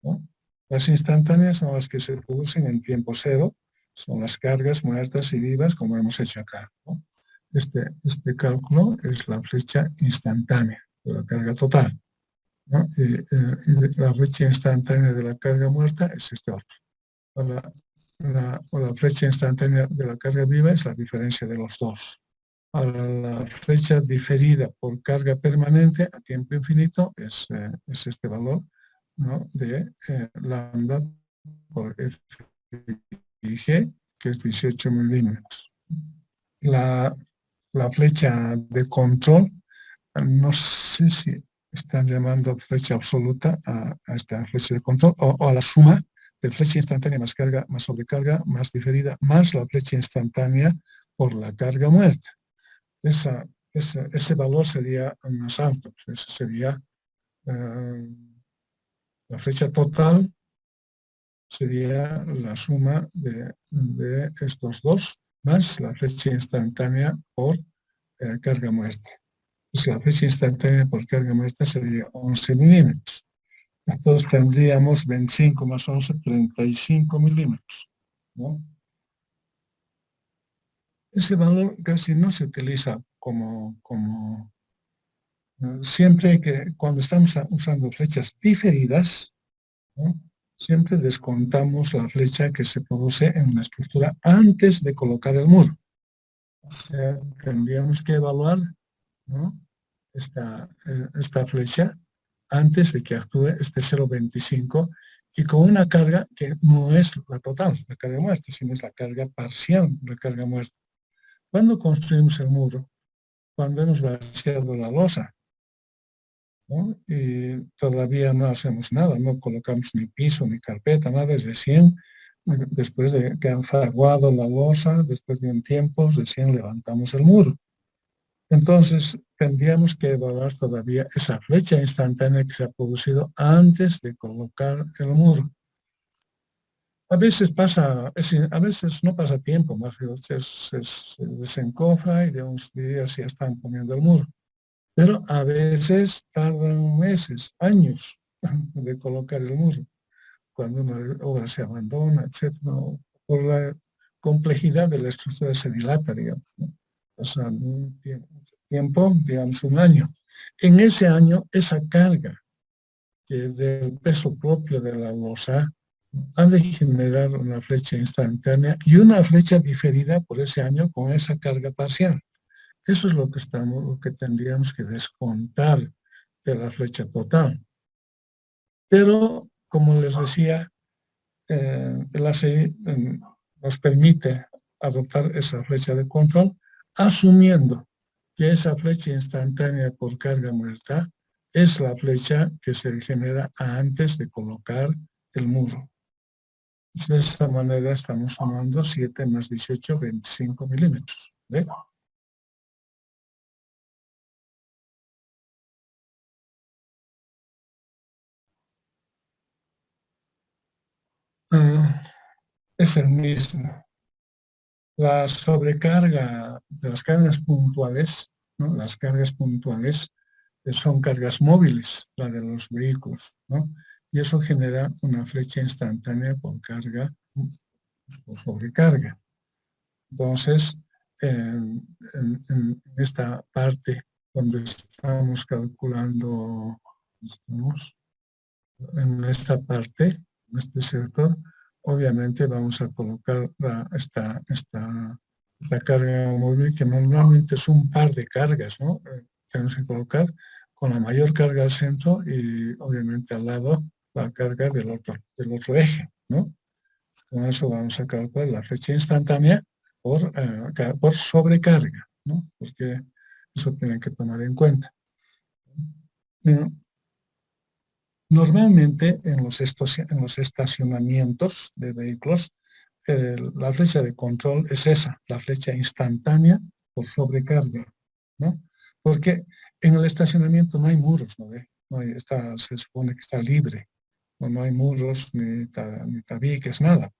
¿no? Las instantáneas son las que se producen en tiempo cero, son las cargas muertas y vivas, como hemos hecho acá, ¿no? Este cálculo es la flecha instantánea de la carga total, ¿no? Y la flecha instantánea de la carga muerta es este otro. La flecha instantánea de la carga viva es la diferencia de los dos. Ahora, la flecha diferida por carga permanente a tiempo infinito es este valor, ¿no? De lambda por F y G, que es 18 milímetros. La flecha de control, no sé si están llamando flecha absoluta a esta flecha de control o a la suma de flecha instantánea más carga, más sobrecarga, más diferida, más la flecha instantánea por la carga muerta. Ese valor sería más alto. Ese sería la flecha total, sería la suma de estos dos, más la flecha instantánea por carga muerta. O sea, la flecha instantánea por carga muerta sería 11 milímetros. Entonces tendríamos 25 más 11, 35 milímetros, ¿no? Ese valor casi no se utiliza como siempre que cuando estamos usando flechas diferidas, ¿no? Siempre descontamos la flecha que se produce en la estructura antes de colocar el muro. O sea, tendríamos que evaluar, ¿no? esta flecha antes de que actúe este 0,25 y con una carga que no es la total, la carga muerta, sino es la carga parcial, la carga muerta. ¿Cuándo construimos el muro? Cuando hemos vaciado la losa, ¿no? Y todavía no hacemos nada, no colocamos ni piso, ni carpeta, nada, es recién, después de que han fraguado la losa, después de un tiempo, recién levantamos el muro. Entonces, tendríamos que evaluar todavía esa flecha instantánea que se ha producido antes de colocar el muro. A veces a veces no pasa tiempo, más bien se desencofra y de unos días ya están poniendo el muro. Pero a veces tardan meses, años de colocar el muro, cuando una obra se abandona, etcétera, ¿no? Por la complejidad de la estructura se dilata, digamos, ¿no? Pasa un tiempo, digamos un año. En ese año, esa carga que del peso propio de la losa ha de generar una flecha instantánea y una flecha diferida por ese año con esa carga parcial. Eso es lo que tendríamos que descontar de la flecha total. Pero, como les decía, el ACI nos permite adoptar esa flecha de control, asumiendo que esa flecha instantánea por carga muerta es la flecha que se genera antes de colocar el muro. De esta manera estamos sumando 7 más 18, 25 milímetros. ¿Ve? Es el mismo. La sobrecarga de las cargas puntuales, ¿no? Las cargas puntuales son cargas móviles, la de los vehículos, ¿no? Y eso genera una flecha instantánea por carga, por sobrecarga. Entonces, en esta parte donde estamos calculando, en esta parte, en este sector, obviamente vamos a colocar esta carga móvil, que normalmente es un par de cargas, ¿no? Tenemos que colocar con la mayor carga al centro y obviamente al lado la carga del otro eje, ¿no? Con eso vamos a calcular la flecha instantánea por sobrecarga, ¿no? Porque eso tienen que tomar en cuenta. Normalmente en los estacionamientos de vehículos, la flecha de control es esa, la flecha instantánea por sobrecarga, ¿no? Porque en el estacionamiento no hay muros, ¿no ve? No hay, se supone que está libre, no hay muros, ni tabiques, nada.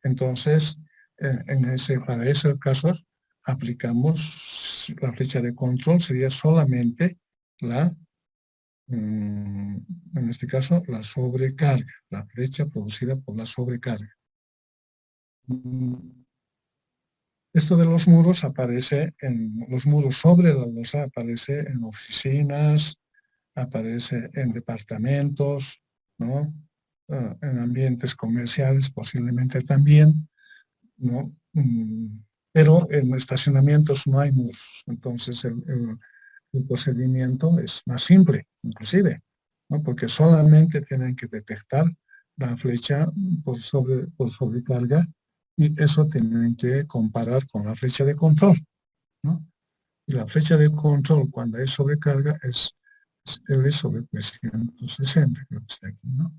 Entonces, para esos casos, aplicamos la flecha de control, sería solamente en este caso, la sobrecarga, la flecha producida por la sobrecarga. Esto de los muros aparece los muros sobre la losa, aparece en oficinas, aparece en departamentos, ¿no? En ambientes comerciales posiblemente también, ¿no? Pero en estacionamientos no hay muros, entonces el procedimiento es más simple, inclusive, ¿no? Porque solamente tienen que detectar la flecha por sobrecarga y eso tienen que comparar con la flecha de control, ¿no? Y la flecha de control cuando hay sobrecarga es L sobre 360, creo que está aquí, ¿no?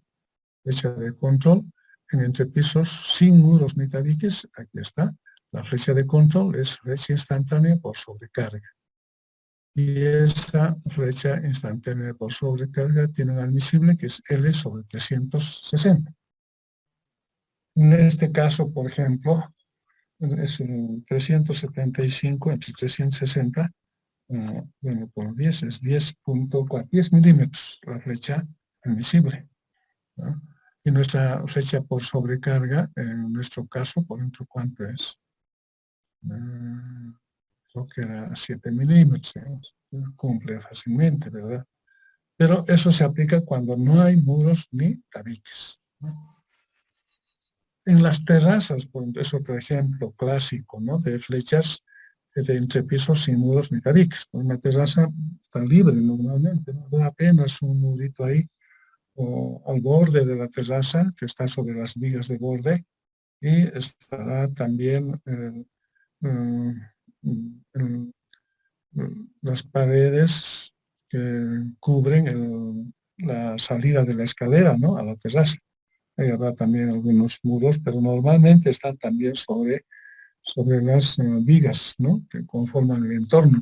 Flecha de control en entrepisos sin muros ni tabiques, aquí está. La flecha de control es flecha instantánea por sobrecarga. Y esa flecha instantánea por sobrecarga tiene un admisible que es L sobre 360. En este caso, por ejemplo, es un 375 entre 360, bueno, por 10 es 10 milímetros la flecha admisible, ¿no? Y nuestra flecha por sobrecarga, en nuestro caso, por ejemplo, ¿cuánto es? Creo que era 7 milímetros, cumple fácilmente, ¿verdad? Pero eso se aplica cuando no hay muros ni tabiques, ¿no? En las terrazas, es otro ejemplo clásico, ¿no? De flechas de entrepisos sin muros ni tabiques. Una terraza está libre normalmente, no da apenas un murito ahí, o al borde de la terraza, que está sobre las vigas de borde, y estará también las paredes que cubren la salida de la escalera, ¿no? A la terraza. Ahí habrá también algunos muros, pero normalmente están también sobre las vigas, ¿no? Que conforman el entorno.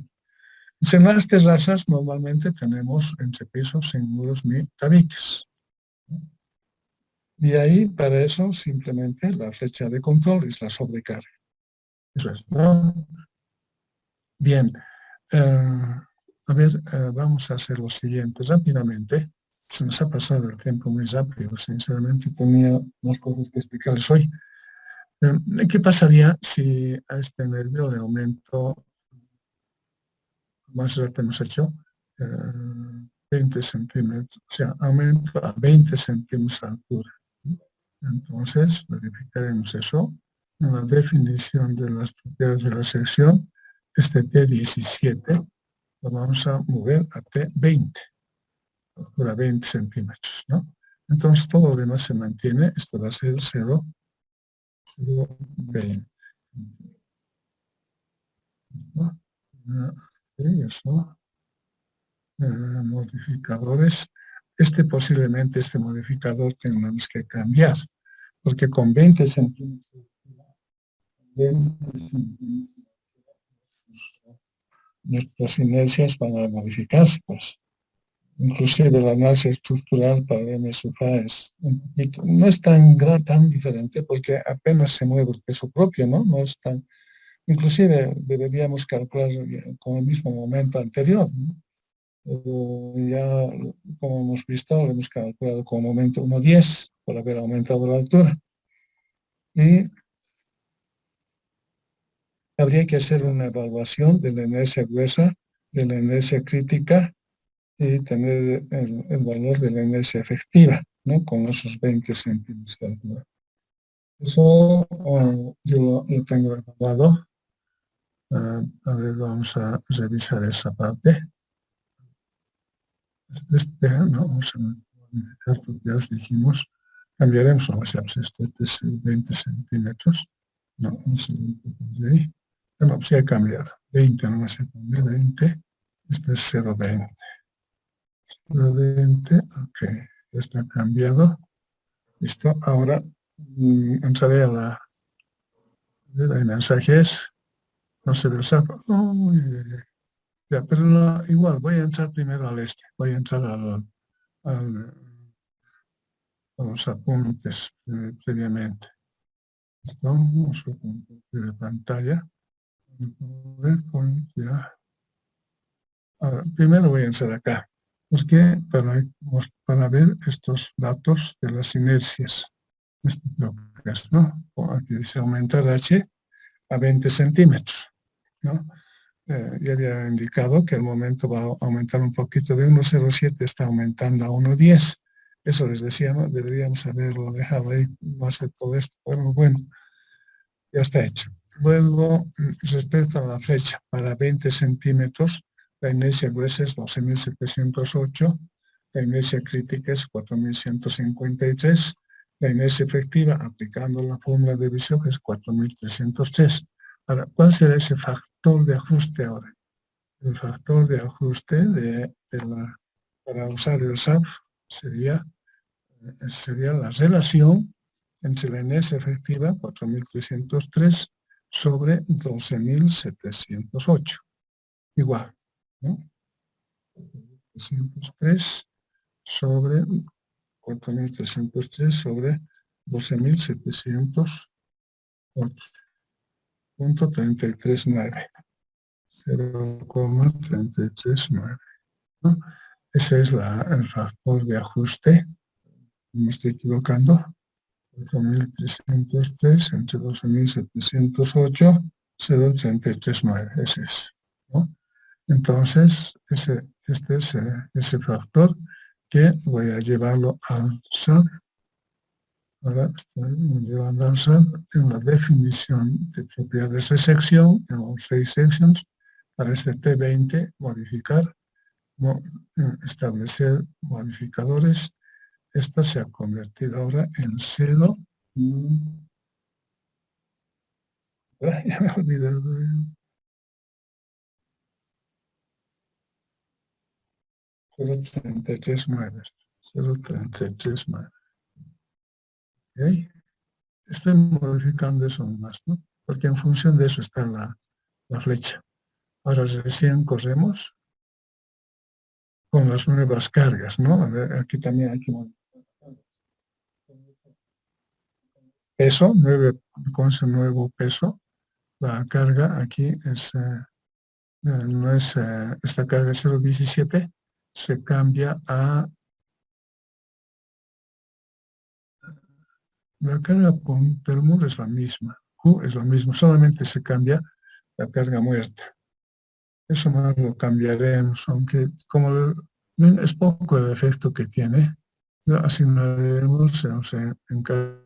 En las terrazas normalmente tenemos entrepisos sin muros ni tabiques. Y ahí, para eso, simplemente la flecha de control es la sobrecarga. Eso es, ¿no? Bien. A ver, vamos a hacer lo siguiente rápidamente. Se nos ha pasado el tiempo muy rápido, sinceramente tenía más cosas que explicarles hoy. ¿Qué pasaría si a este nervio le aumento, más rato hemos hecho, 20 centímetros, o sea, aumento a 20 centímetros de altura? Entonces, verificaremos eso. En la definición de las propiedades de la sección, este T17 lo vamos a mover a T20, altura 20 centímetros, ¿no? Entonces todo lo demás se mantiene, esto va a ser 0, 0,20. ¿No? Eso. Modificadores. Posiblemente este modificador tengamos que cambiar, porque con 20 centímetros, 20 centímetros nuestras inercias van a modificarse, pues. Inclusive el análisis estructural para el MSUFA no es tan diferente porque apenas se mueve el peso propio, ¿no? No es tan, inclusive deberíamos calcular con el mismo momento anterior, ¿no? Ya, como hemos visto, lo hemos calculado con momento 1,10 por haber aumentado la altura. Y habría que hacer una evaluación de la inercia gruesa, de la inercia crítica y tener el valor de la inercia efectiva, ¿no? Con esos 20 centímetros de altura. Eso yo lo tengo evaluado. A ver, vamos a revisar esa parte. No, vamos a modificar porque ya os dijimos, cambiaremos, o sea, este es 20 centímetros. No, no sé de ahí. No, sí ha cambiado. 20, no se cambia, 20. Este es 0,20. 0,20, ok, ya está cambiado. Listo, ahora entraré a hay mensajes, no se ve el saco. Ya, pero no, igual, voy a entrar primero al voy a entrar a los apuntes previamente. Estamos con compartir de pantalla. Primero voy a entrar acá, porque para ver estos datos de las inercias. ¿No? Aquí dice aumentar H a 20 centímetros, ¿no? Ya había indicado que el momento va a aumentar un poquito, de 1,07 está aumentando a 1,10. Eso les decía, ¿no? Deberíamos haberlo dejado ahí, no hacer todo esto. Bueno, ya está hecho. Luego, respecto a la flecha, para 20 centímetros, la inercia gruesa es 12.708, la inercia crítica es 4.153, la inercia efectiva, aplicando la fórmula de Bishop, es 4.303. Ahora, ¿cuál será ese factor de ajuste ahora? El factor de ajuste para usar el SAP sería la relación entre la inercia efectiva, 4.303, sobre 12.708. Igual, ¿no? 303 sobre 4.303 sobre 12.708. Punto 339. 0,339. ¿No? Ese es el factor de ajuste. No me estoy equivocando. 4.303 entre 12.708, 0,339. Ese es, ¿no? Entonces, este es ese factor que voy a llevarlo al SAP. Ahora estoy llevando al SAP en la definición de propiedades de sección, en los 6 sections, para este T20 modificar, establecer modificadores. Esto se ha convertido ahora en 0. Ya me he olvidado. 0,339. 0,339. ¿Okay? Estoy modificando eso más, ¿no? Porque en función de eso está la flecha. Ahora recién corremos con las nuevas cargas, ¿no? A ver, aquí también hay que modificar. peso, 9, con ese nuevo peso, la carga aquí es, no es esta carga 0,17, se cambia a la carga con termur es la misma, Q es lo mismo, solamente se cambia la carga muerta. Eso más lo cambiaremos, aunque como ven, es poco el efecto que tiene, lo asignaremos en cada